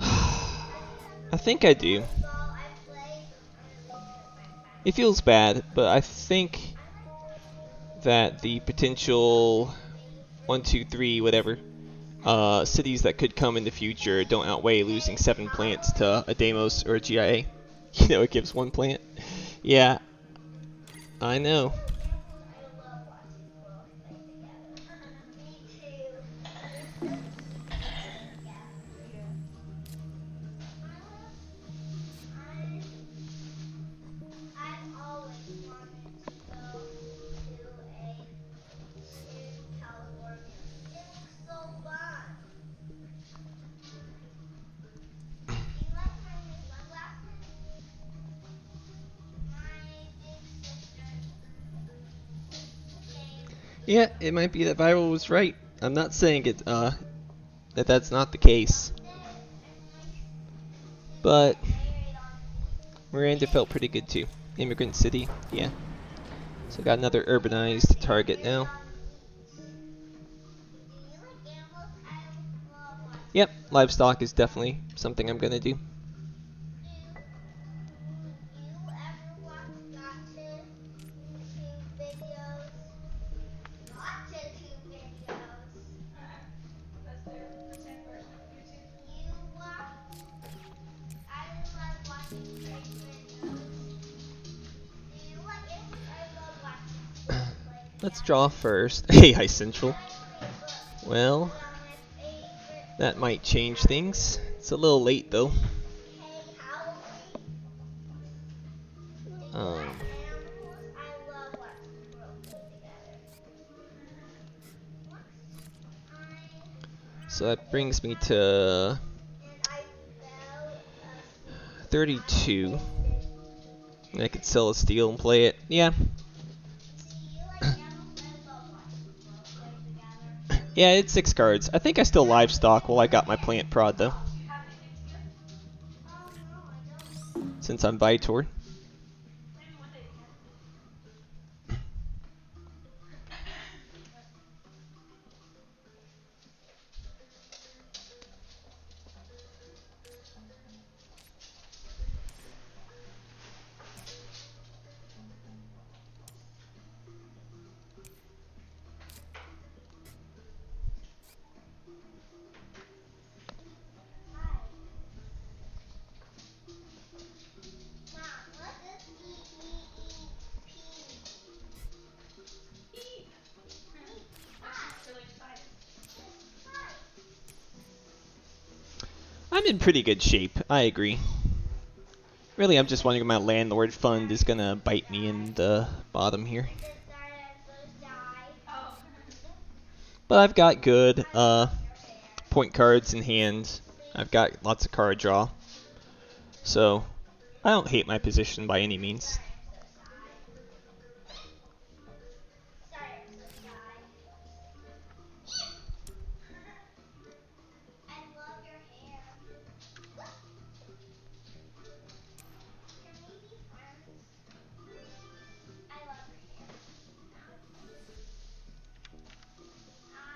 A: I think I do. It feels bad, but I think that the potential 1, 2, 3, whatever cities that could come in the future don't outweigh losing 7 plants to a Deimos or a GIA. You know, it gives 1 plant. Yeah, I know. Yeah, it might be that Viral was right. I'm not saying it that that's not the case. But Miranda felt pretty good too. Immigrant City, yeah. So got another urbanized target now. Yep, livestock is definitely something I'm gonna do. Let's draw first. AI Central. Well, that might change things. It's a little late though. So that brings me to 32. And I could sell a steel and play it. Yeah. Yeah, it's 6 cards. I think I still livestock while I got my plant prod though. Since I'm Vitor. I'm in pretty good shape, I agree. Really, I'm just wondering if my landlord fund is gonna bite me in the bottom here.
B: Oh.
A: But I've got good point cards in hand. I've got lots of card draw. So, I don't hate my position by any means.
C: I love your hair. Can we be friends? I love your hair. I wish I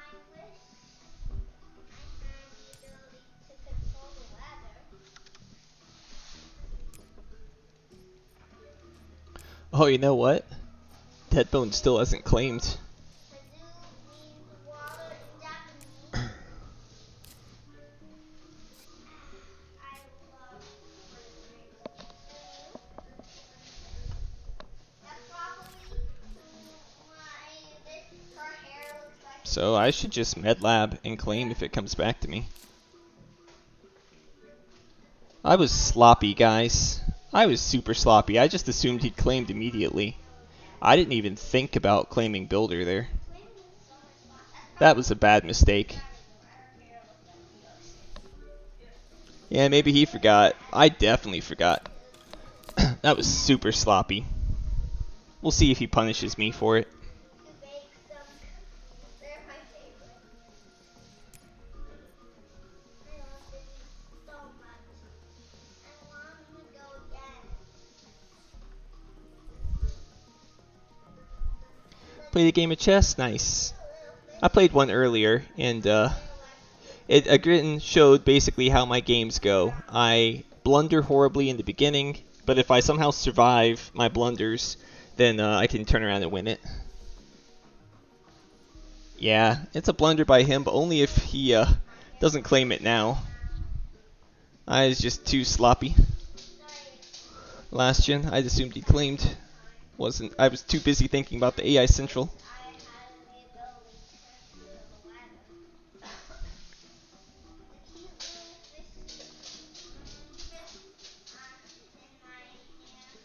C: had the ability to control the weather.
A: Oh, you know what? Deadbone still hasn't claimed.
C: Kazoo means water in Japanese. I love my drink. That's probably why her hair looks like.
A: So I should just medlab and claim if it comes back to me. I was sloppy, guys. I was super sloppy. I just assumed he'd claimed immediately. I didn't even think about claiming builder there. That was a bad mistake. Yeah, maybe he forgot. I definitely forgot. That was super sloppy. We'll see if he punishes me for it.
C: To bake some. They're my favorite. I love these so much. I want to go again.
A: Played a game of chess? Nice. I played one earlier, and it again showed basically how my games go. I blunder horribly in the beginning, but if I somehow survive my blunders, then I can turn around and win it. Yeah, it's a blunder by him, but only if he doesn't claim it now. I was just too sloppy. Last gen, I'd assumed he claimed. I was too busy thinking about the AI Central.
C: I had the ability to control the weather. The cute little fish in my hand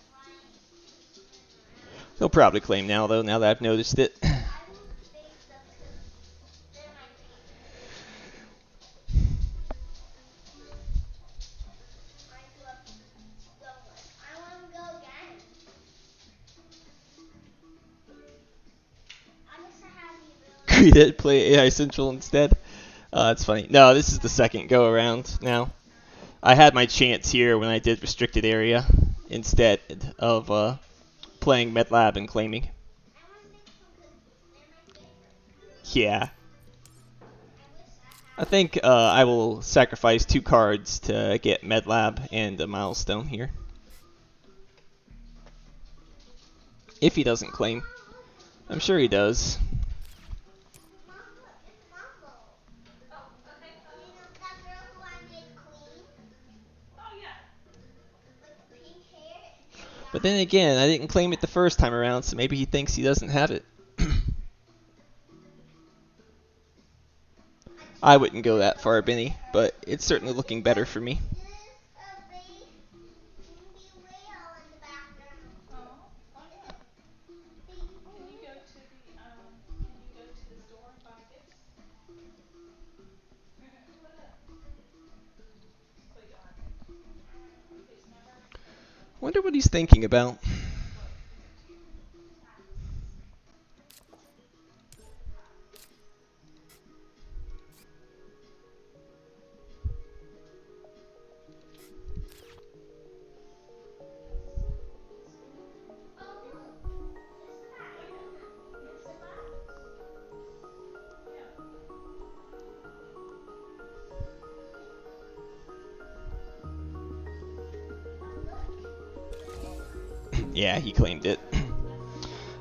C: flying around.
A: He'll probably claim now, though, now that I've noticed it.
C: I will bake them because they're my favorite. I love them so much. I want to go again. I wish I had the ability.
A: We did play AI Central instead. That's funny. No, this is the second go around now. I had my chance here when I did restricted area instead of playing MedLab and claiming.
C: I want to bake them because they're my favorite.
A: Yeah.
C: I wish I
A: I
C: had.
A: think I will sacrifice 2 cards to get MedLab and a milestone here. If he doesn't claim. I'm sure he does.
C: Mom, look, it's Mambo.
B: Oh, okay.
C: You know that girl who I made queen?
B: Oh, yeah.
C: With pink hair and pink
A: But
C: eyes?
A: then again, I didn't claim it the first time around, so maybe he thinks he doesn't have it. I wouldn't go that far, Benny, but it's certainly looking better for me.
C: There's a baby whale in the background.
B: Oh, oh yeah.
C: Baby
B: Can you
C: whale.
B: go to the store and buy gifts? What up? But you don't have to. Please never.
A: Wonder what he's thinking about.
B: What? Give it to you.
C: Oh, look. This
B: Oh
C: guy.
B: yeah.
C: It's a box.
B: Yeah.
C: Oh, look.
A: Yeah, he claimed it.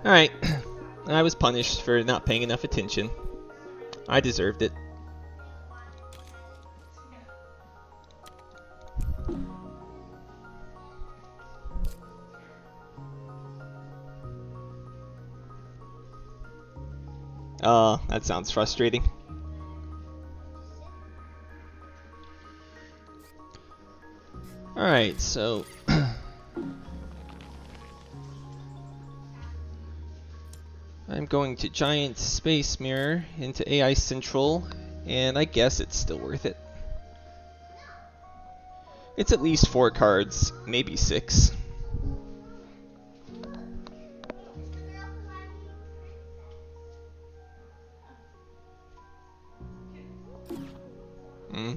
A: Alright. I was punished for not paying enough attention. I deserved it.
B: Yeah.
A: That sounds frustrating. Alright, so I'm going to Giant Space Mirror into AI Central, and I guess it's still worth it. It's at least 4 cards, maybe 6.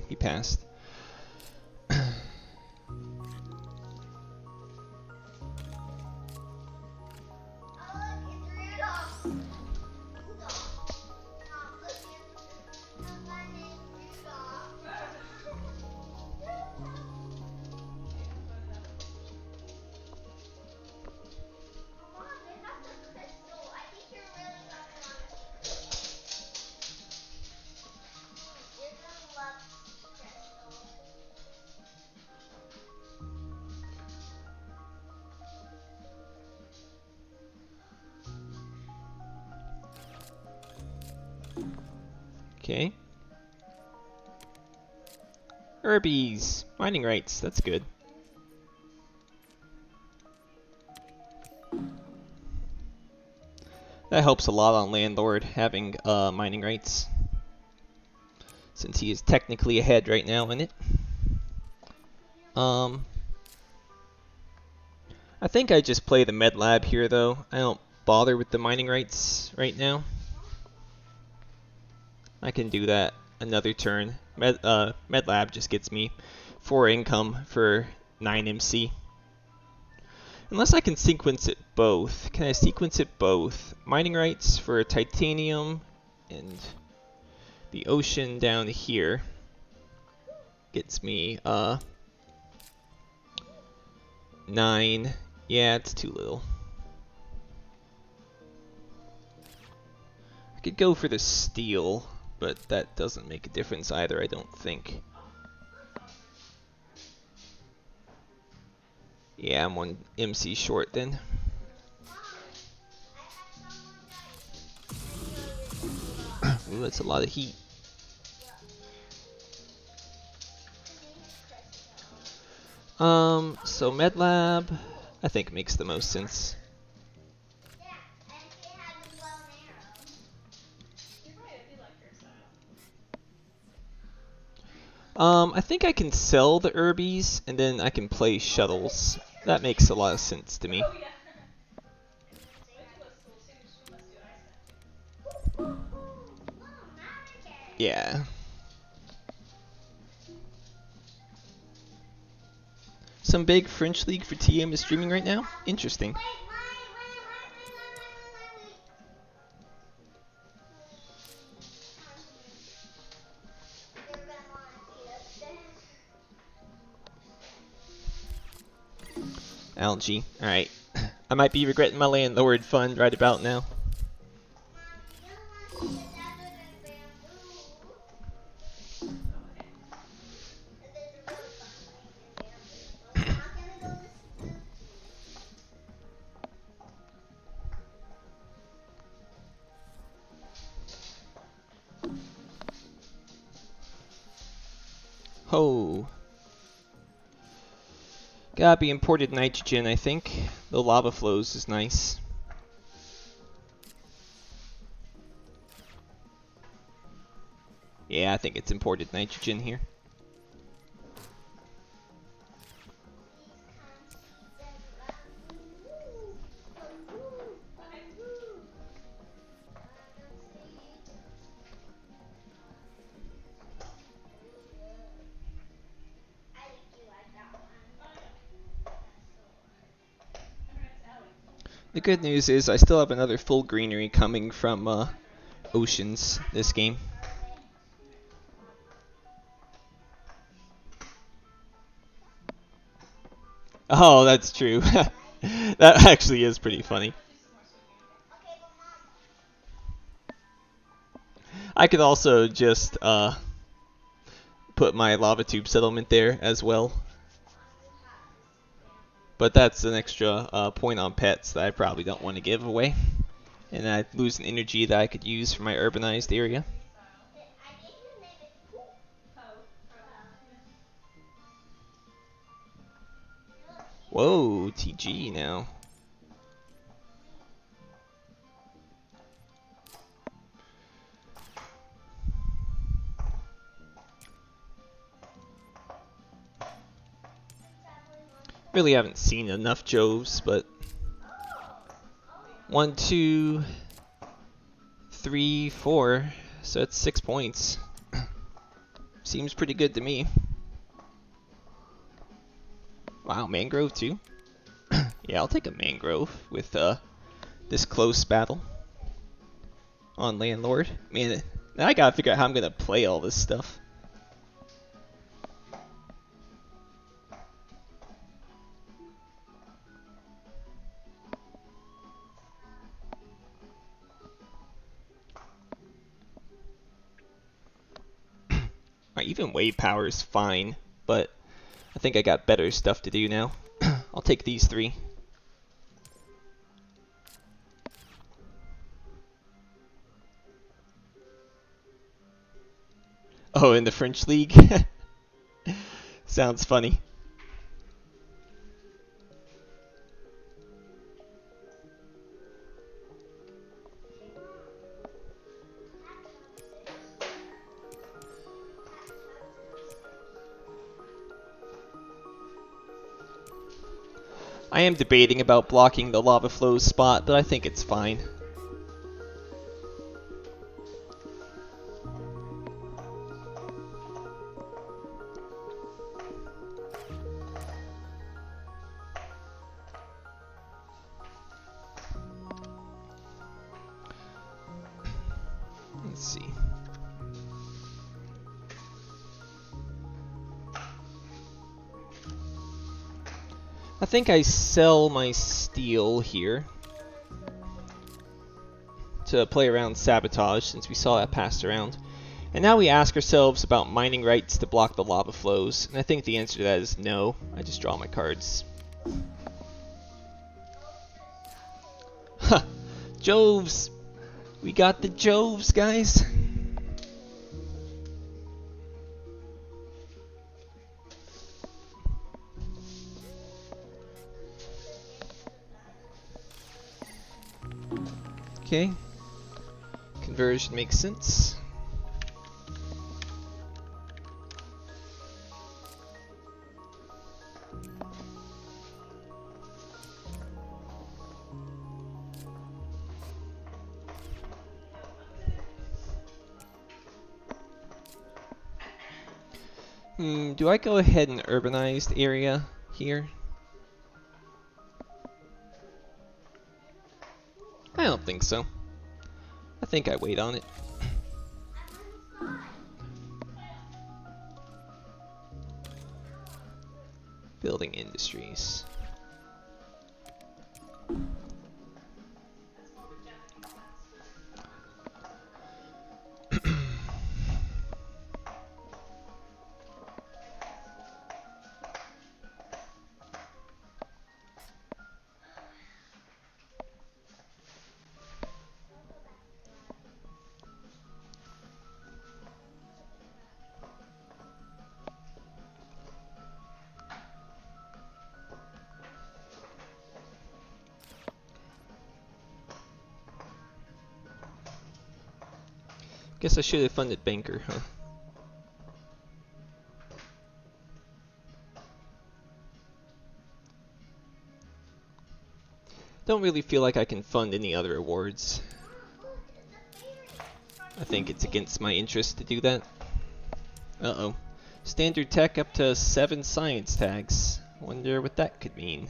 A: He passed. Okay. Herbies! Mining rights, that's good. That helps a lot on Landlord, having mining rights, since he is technically ahead right now in it. I think I just play the Med Lab here though. I don't bother with the mining rights right now. I can do that another turn. Med Lab just gets me 4 income for 9 MC. Unless I can sequence it both. Can I sequence it both? Mining rights for titanium and the ocean down here gets me 9. Yeah, it's too little. I could go for the steel, but that doesn't make a difference either, I don't think. Yeah, I'm 1 MC short then. Ooh, that's a lot of heat. So MedLab, I think makes the most sense. I think I can sell the Herbies, and then I can play shuttles. That makes a lot of sense to me.
B: Oh, yeah.
A: Yeah. Some big French league for TM is streaming right now? Interesting. Algae. Alright. I might be regretting my landlord fund right about now. Ho. Gotta be imported nitrogen, I think. The lava flows is nice. Yeah, I think it's imported nitrogen here. The good news is I still have another full greenery coming from oceans this game. Oh, that's true. That actually is pretty funny. I could also just put my lava tube settlement there as well. But that's an extra point on pets that I probably don't want to give away. And I lose an energy that I could use for my urbanized area. Whoa, TG now. Really haven't seen enough Joves, but 1, 2, 3, 4. So it's 6 points. Seems pretty good to me. Wow, mangrove too? Yeah, I'll take a mangrove with this close battle on landlord. Man, now I gotta figure out how I'm gonna play all this stuff. Alright, even wave power is fine, but I think I got better stuff to do now. I'll take these 3. Oh, in the French League? Sounds funny. I am debating about blocking the lava flow spot, but I think it's fine. Let's see. I think I sell my steel here to play around sabotage, since we saw that passed around. And now we ask ourselves about mining rights to block the lava flows, and I think the answer to that is no. I just draw my cards. Ha! Joves! We got the Joves, guys! Okay. Conversion makes sense. Do I go ahead and urbanize the area here? I don't think so. I think I wait on it. Building industries. Guess I should have funded Banker, huh? Don't really feel like I can fund any other awards. I think it's against my interest to do that. Uh-oh. Standard tech up to 7 science tags. Wonder what that could mean.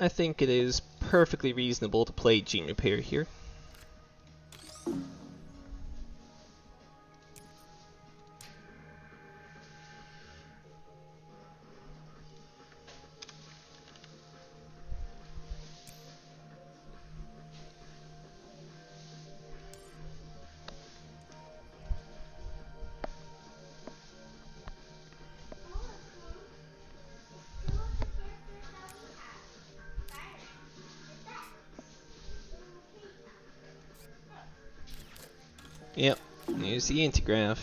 A: I think it is perfectly reasonable to play Gene Repair here. Yep, there's the antigrav.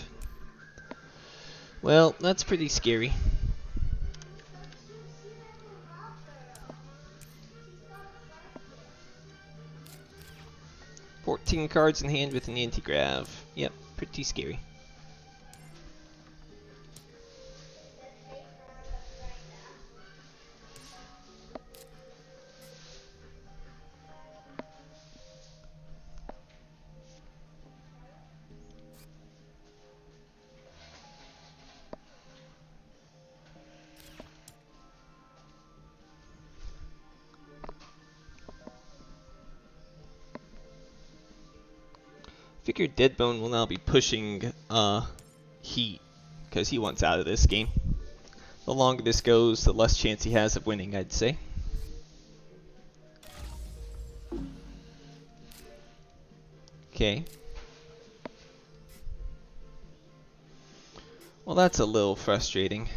A: Well, that's pretty scary.
C: See that developer? He's got a friend here.
A: 14 cards in hand with an antigrav. Yep, pretty scary.
C: Does he have a friend up?
A: Figure Deadbone will now be pushing Heat because he wants out of this game. The longer this goes, the less chance he has of winning, I'd say. Okay. Well, that's a little frustrating.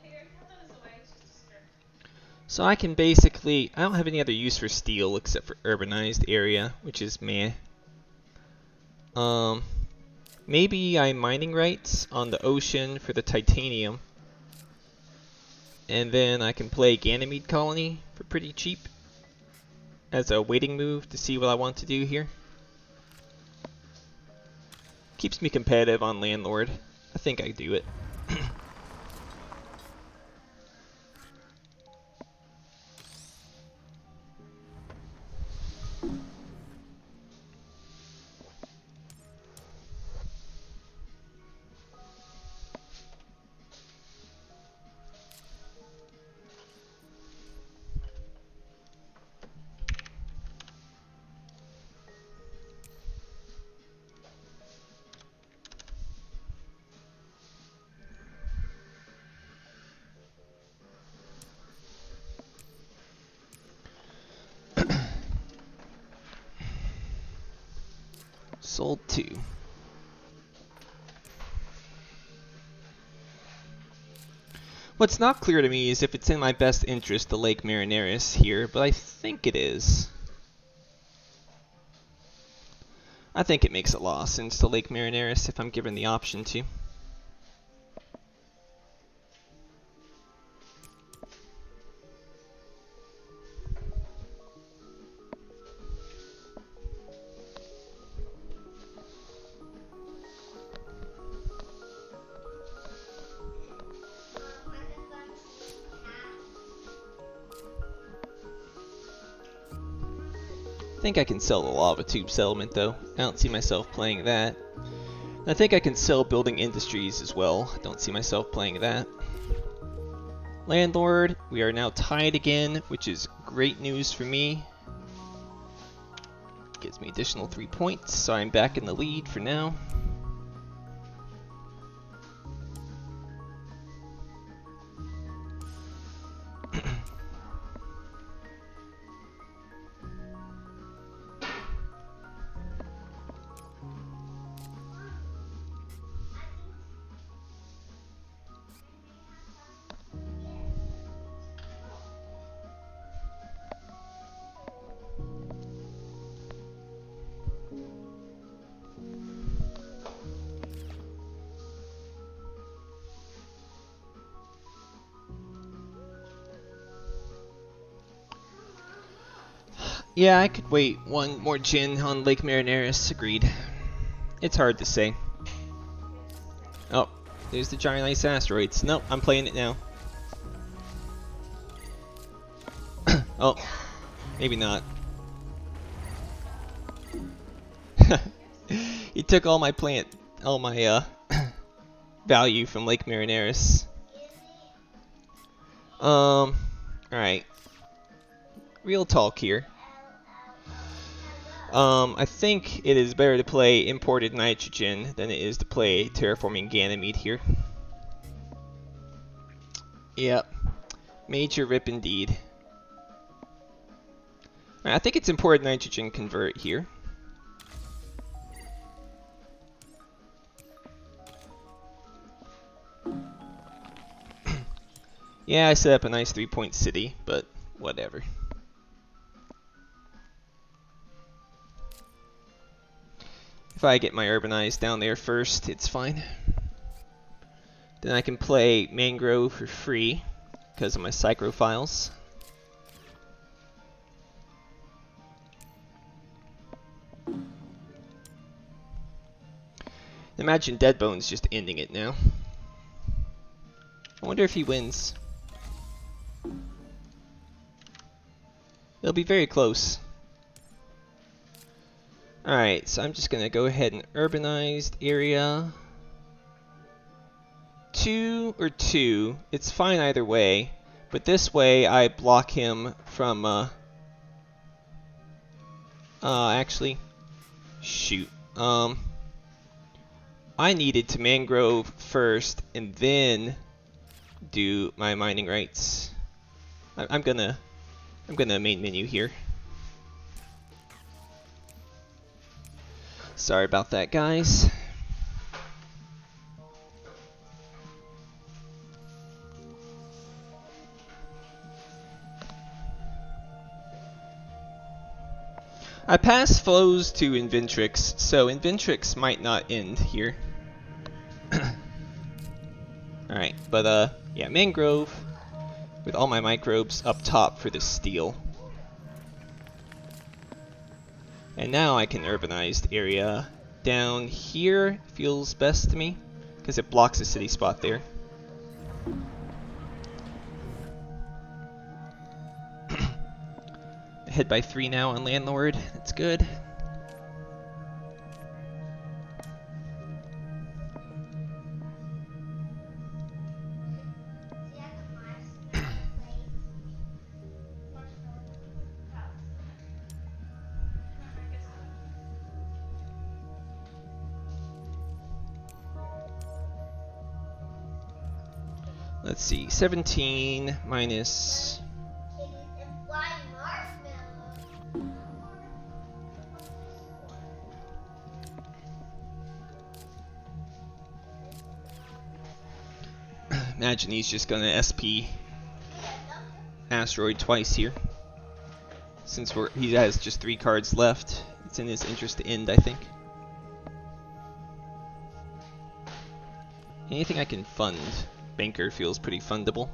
B: Here, count that as a way. It's just a strip.
A: So I can basically, I don't have any other use for steel except for urbanized area, which is meh. Maybe I'm mining rights on the ocean for the titanium. And then I can play Ganymede Colony for pretty cheap as a waiting move to see what I want to do here. Keeps me competitive on Landlord. I think I do it. Sold 2. What's not clear to me is if it's in my best interest to Lake Marineris here, but I think it is. I think it makes a loss into Lake Marineris if I'm given the option to.
C: When is that being cast?
A: I think I can sell the lava tube settlement though. I don't see myself playing that. I think I can sell building industries as well. I don't see myself playing that. Landlord, we are now tied again, which is great news for me. Gives me additional 3 points, so I'm back in the lead for now. Yeah, I could wait one more gin on Lake Marineris, agreed. It's hard to say. Oh, there's the giant ice asteroids. Nope, I'm playing it now. Oh, maybe not. He took all my value from Lake Marineris. Alright. Real talk here. I think it is better to play imported nitrogen than it is to play terraforming Ganymede here. Yep. Major rip indeed. Right, I think it's imported nitrogen convert here. Yeah, I set up a nice 3-point city, but whatever. If I get my urbanized down there first, it's fine. Then I can play Mangrove for free because of my psychrophiles. Imagine Deadbone's just ending it now. I wonder if he wins. It'll be very close. Alright, so I'm just going to go ahead and urbanize area 2 or 2. It's fine either way, but this way I block him from actually shoot. I needed to mangrove first and then do my mining rights. I'm gonna main menu here. Sorry about that, guys. I pass flows to Inventrix, so Inventrix might not end here. Alright, but yeah, mangrove with all my microbes up top for the steel. And now I can urbanize the area down here. Feels best to me because it blocks a city spot there. Ahead by 3 now on Landlord. That's good. Let's see, 17 minus... Imagine he's just gonna SP Asteroid twice here. Since he has just 3 cards left, it's in his interest to end, I think. Anything I can fund. Banker feels pretty fundable.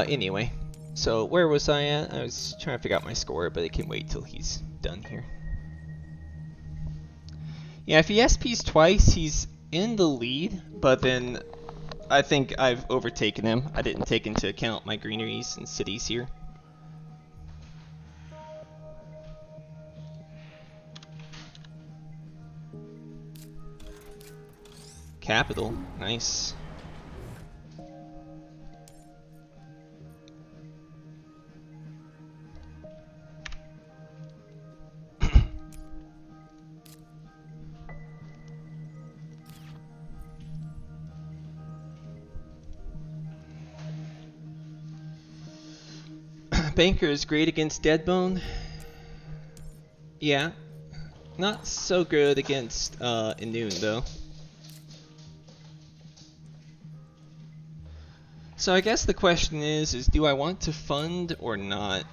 A: Anyway. So, where was I at? I was trying to figure out my score, but it can wait till he's done here. Yeah, if he SPs twice, he's in the lead, but then I think I've overtaken him. I didn't take into account my greeneries and cities here. Capital, nice. Banker is great against Deadbone. Yeah. Not so good against Inune, though. So I guess the question is do I want to fund or not?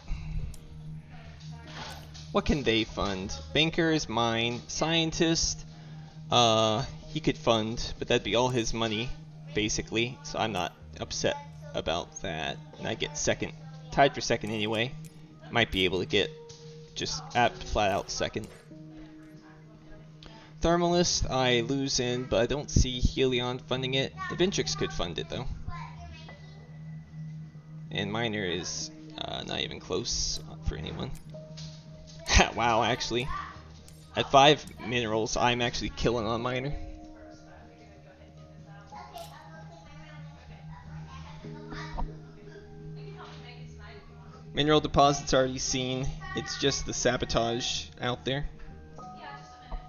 A: What can they fund? Banker is mine. Scientist, he could fund, but that'd be all his money, basically. So I'm not upset about that. And I get second. Tied for second anyway. Might be able to get just flat out second. Thermalist, I lose in, but I don't see Helion funding it. Inventrix could fund it though. And Miner is not even close for anyone. Wow, actually. At 5 minerals, I'm actually killing on Miner. Mineral deposits already seen. It's just the sabotage out there.
B: Yeah, just a minute.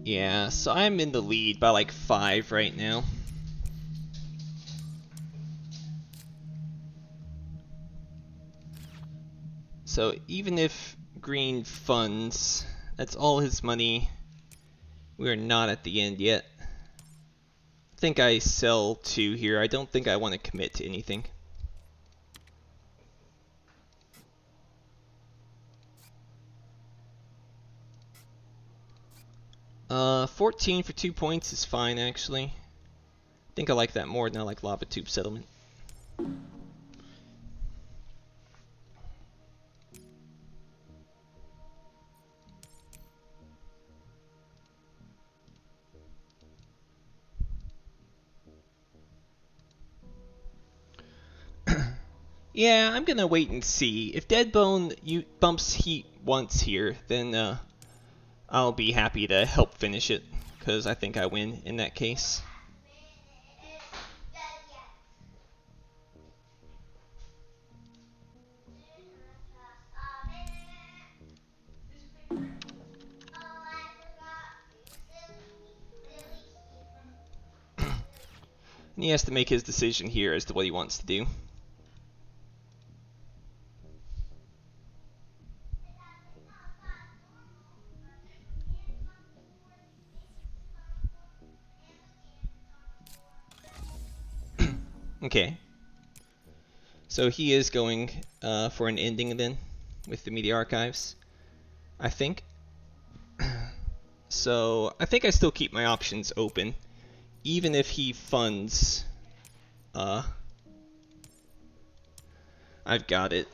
A: Yeah, so I'm in the lead by like 5 right now. So even if green funds, that's all his money. We're not at the end yet. I think I sell 2 here. I don't think I want to commit to anything. 14 for 2 points is fine, actually. I think I like that more than I like Lava Tube Settlement. Yeah, I'm gonna wait and see. If Deadbone bumps heat once here, then I'll be happy to help finish it, because I think I win in that case. And he has to make his decision here as to what he wants to do. Okay. So he is going for an ending then with the Media Archives, I think. So I think I still keep my options open, even if he funds. I've got it.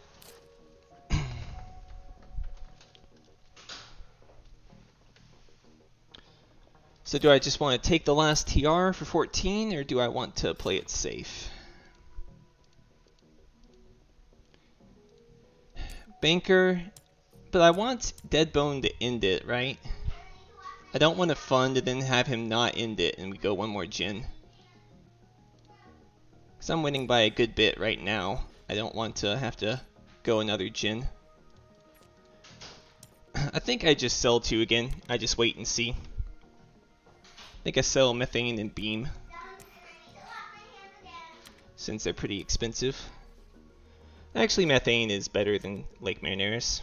A: So do I just want to take the last TR for 14, or do I want to play it safe? Banker, but I want Deadbone to end it, right? I don't want to fund and then have him not end it and we go one more gen. Because I'm winning by a good bit right now. I don't want to have to go another gen. I think I just sell 2 again. I just wait and see. I think I sell Methane and Beam, since they're pretty expensive. Actually, Methane is better than Lake Marineris.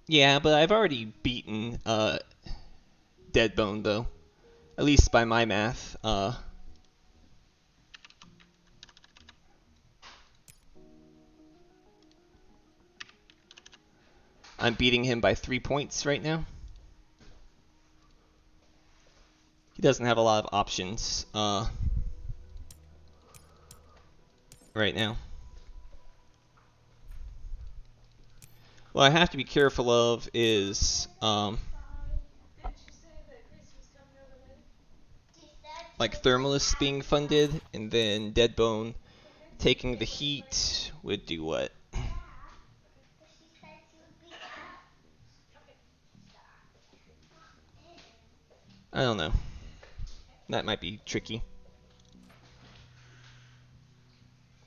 A: Yeah, but I've already beaten Deadbone, though. At least by my math. I'm beating him by 3 points right now. He doesn't have a lot of options right now. What I have to be careful of is
B: Didn't you say that Grace was coming over later?
A: like Thermalist being funded, and then Deadbone taking the heat would do what? I don't know. That might be tricky.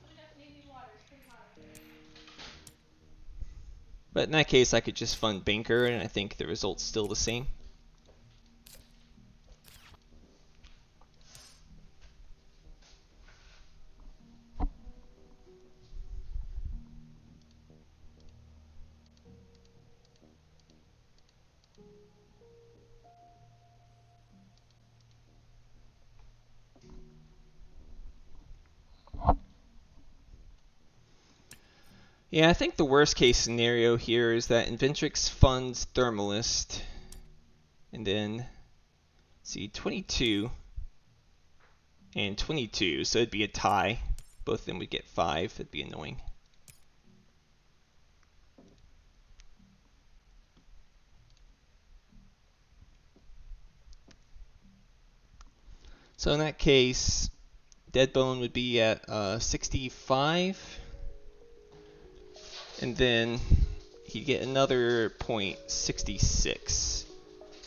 B: We definitely need water. It's pretty hot up there.
A: But in that case, I could just fund Banker, and I think the result's still the same. Yeah, I think the worst case scenario here is that Inventrix funds Thermalist. And then, see, 22 and 22, so it'd be a tie. Both of them would get 5. It'd be annoying. So in that case, Deadbone would be at 65. And then he'd get another point, 66.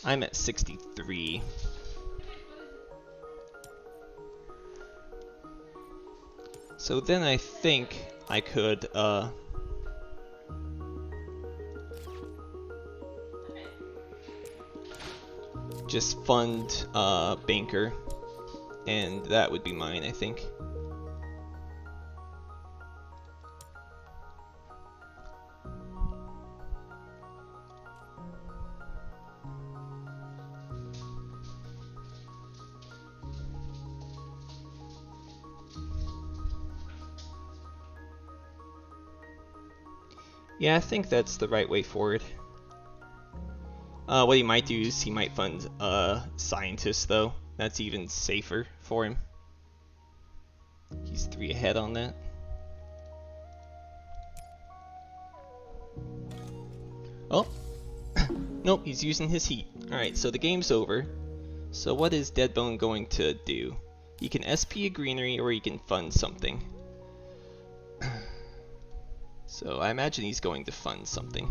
A: I'm at 63. So then I think I could just fund Banker, and that would be mine, I think. Yeah, I think that's the right way forward. What he might do is he might fund Scientist, though. That's even safer for him. He's 3 ahead on that. Oh! Nope, he's using his heat. Alright, so the game's over. So what is Deadbone going to do? He can SP a greenery or he can fund something. So I imagine he's going to fund something.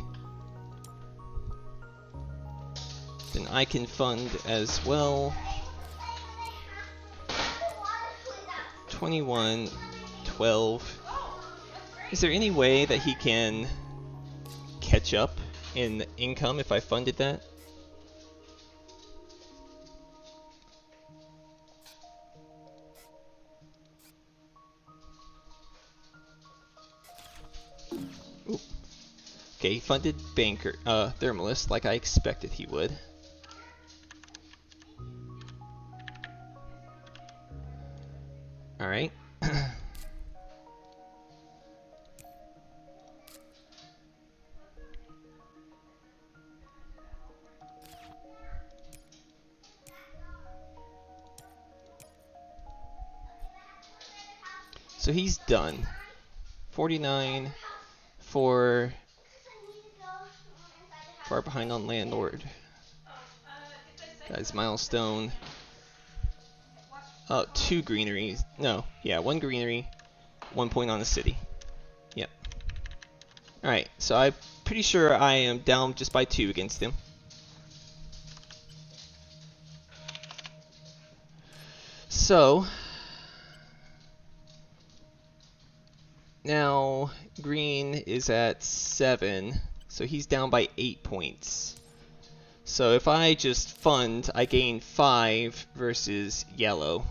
A: Then I can fund as well. 21, 12. Is there any way that he can catch up in income if I funded that? Oop. Okay, he funded Banker, Thermalist like I expected he would. Alright. So he's done. 49 for far behind on Landlord. Got his milestone. 2 greeneries. No, yeah, 1 greenery, 1 point on the city. Yep. Alright, so I'm pretty sure I am down just by 2 against him. So now green is at 7, so he's down by 8 points. So if I just fund, I gain 5 versus yellow.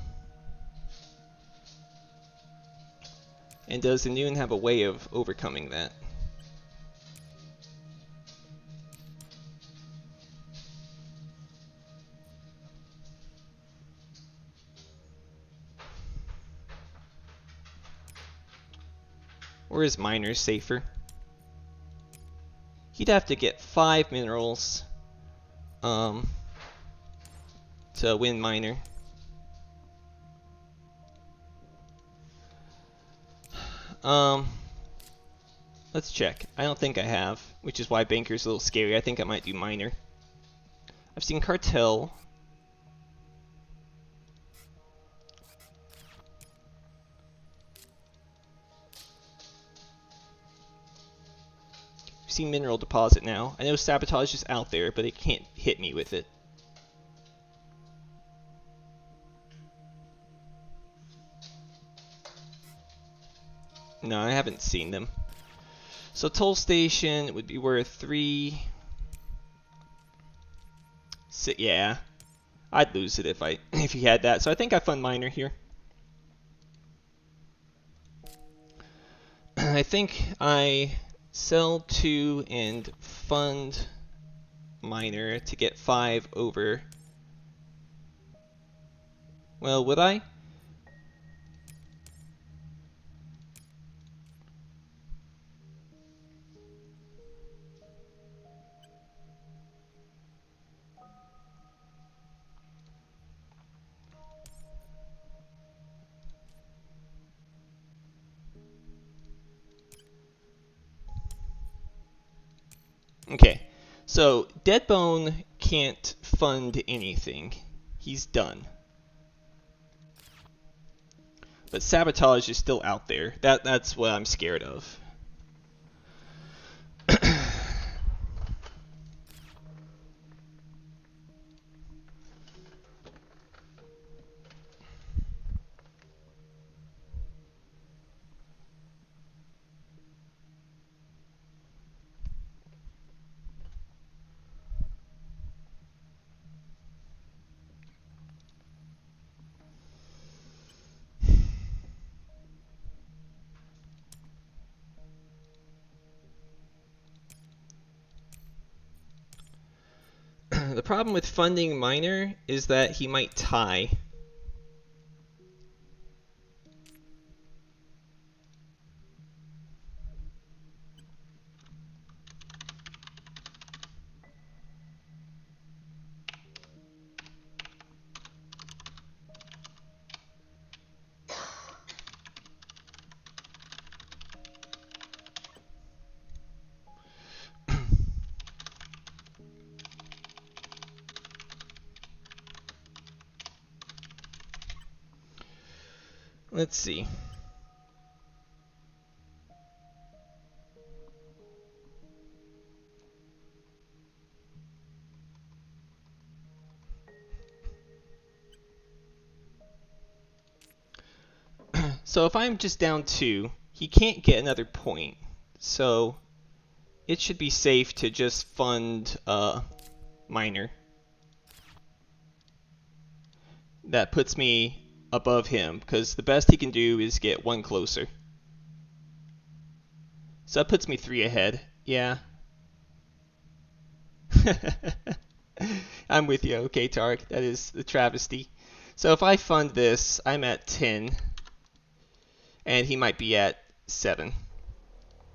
A: And does the Noon have a way of overcoming that? Or is Miner safer? He'd have to get 5 minerals to win Miner. Let's check. I don't think I have, which is why Banker's a little scary. I think I might do Miner. I've seen Cartel. I've seen Mineral Deposit now. I know Sabotage is out there, but it can't hit me with it. No, I haven't seen them. So Toll Station would be worth 3. Yeah, I'd lose it if he had that. So I think I fund Miner here. I think I sell 2 and fund Miner to get 5 over. Well, would I? Okay, so Deadbone can't fund anything. He's done. But Sabotage is still out there. That's what I'm scared of. The problem with funding Miner is that he might tie. Let's see. So if I'm just down 2, he can't get another point. So it should be safe to just fund Miner. That puts me above him, because the best he can do is get 1 closer. So that puts me 3 ahead. Yeah. I'm with you. Okay, Tark. That is the travesty. So if I fund this, I'm at 10. And he might be at 7.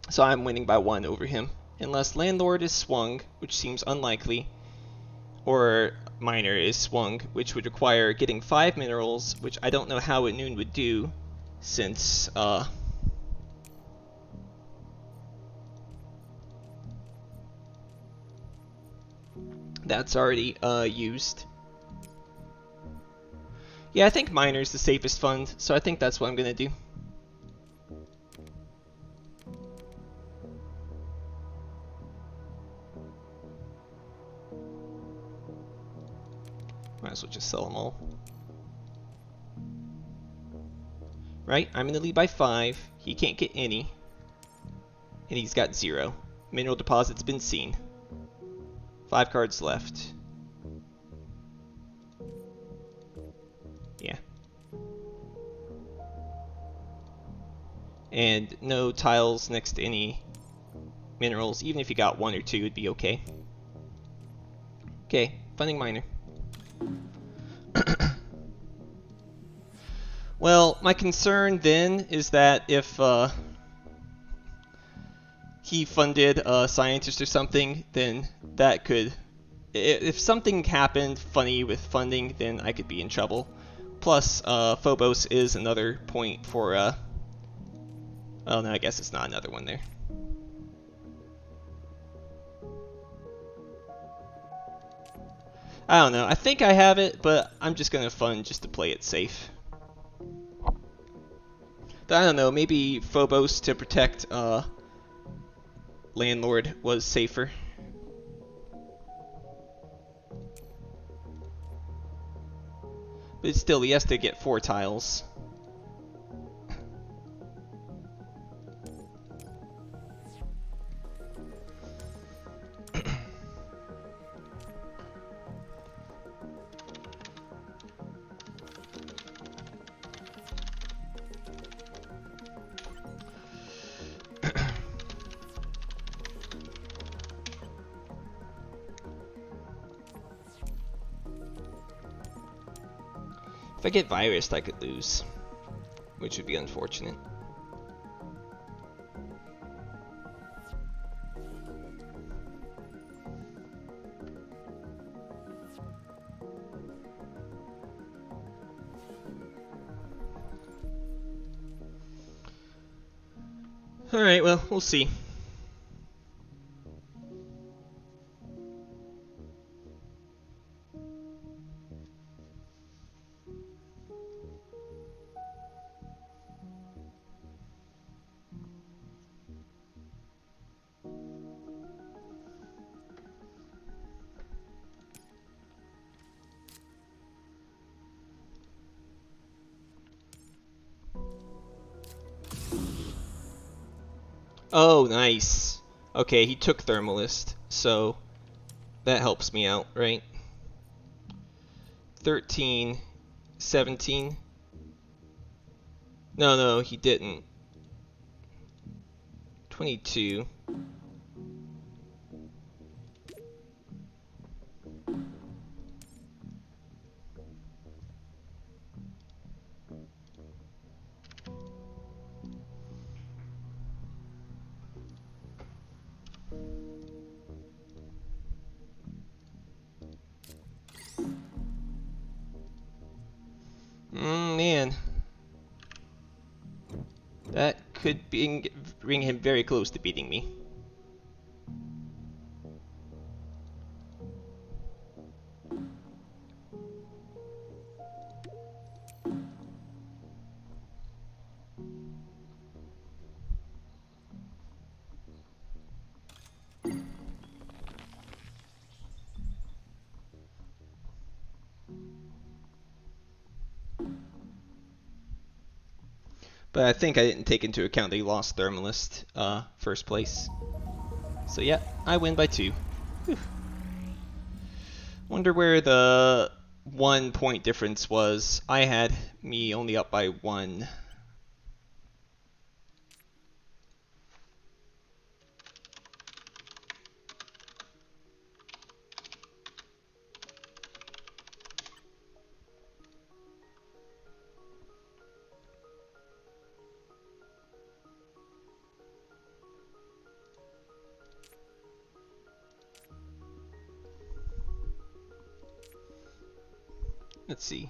A: So I'm winning by 1 over him. Unless Landlord is swung, which seems unlikely, or Miner is swung, which would require getting 5 minerals, which I don't know how a Noon would do, since that's already used. Yeah, I think Miner's the safest fund, so I think that's what I'm gonna do. Might as well just sell them all. Right, I'm in the lead by 5. He can't get any. And he's got 0. Mineral deposit's been seen. 5 cards left. Yeah. And no tiles next to any minerals. Even if you got 1 or 2, it'd be okay. Okay, funding Miner. Well, my concern then is that if he funded a scientist or something, then that could... If something happened funny with funding, then I could be in trouble. Plus, Phobos is another point for... oh no, I guess it's not another one there. I don't know. I think I have it, but I'm just going to fund just to play it safe. I don't know, maybe Phobos to protect Landlord was safer. But still, he has to get 4 tiles. If I get virused, I could lose, which would be unfortunate. Alright, well, we'll see. Oh, nice. Okay, he took Thermalist, so that helps me out, right? 13, 17. No, no, he didn't. 22. Man. That could bring him very close to beating me. But I think I didn't take into account that he lost Thermalist first place. So yeah, I win by 2. Whew. Wonder where the 1 point difference was. I had me only up by 1. Let's see.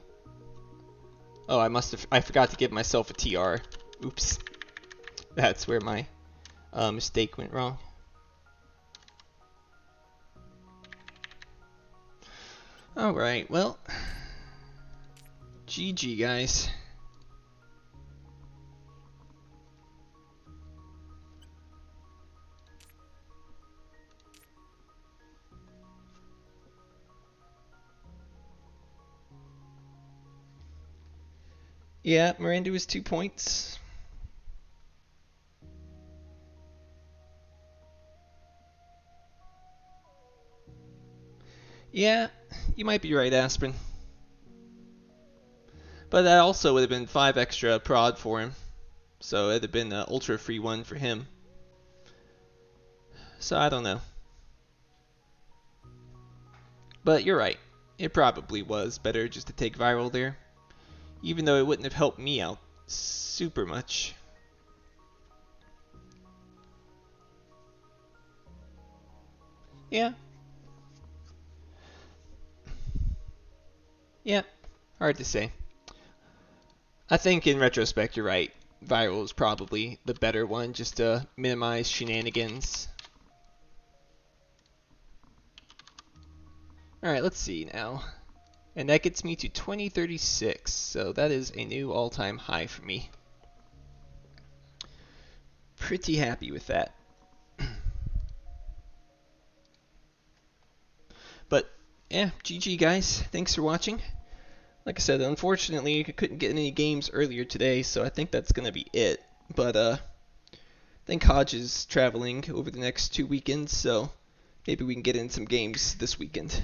A: Oh, I forgot to give myself a TR. Oops. That's where my mistake went wrong. Alright, well. GG, guys. Yeah, Miranda was 2 points. Yeah, you might be right, Aspirin. But that also would have been 5 extra prod for him. So it'd have been an ultra free one for him. So I don't know. But you're right. It probably was better just to take viral there. Even though it wouldn't have helped me out super much. Yeah. Yeah. Hard to say. I think in retrospect you're right. Viral is probably the better one just to minimize shenanigans. Alright, let's see now. And that gets me to 2036, so that is a new all-time high for me. Pretty happy with that. But, yeah, GG guys. Thanks for watching. Like I said, unfortunately, I couldn't get any games earlier today, so I think that's going to be it. But, I think Hodge is traveling over the next 2 weekends, so maybe we can get in some games this weekend.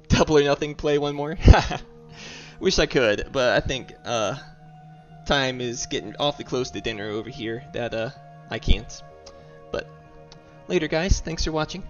A: Double or nothing, play one more? Wish I could, but I think time is getting awfully close to dinner over here that I can't. But later guys, thanks for watching.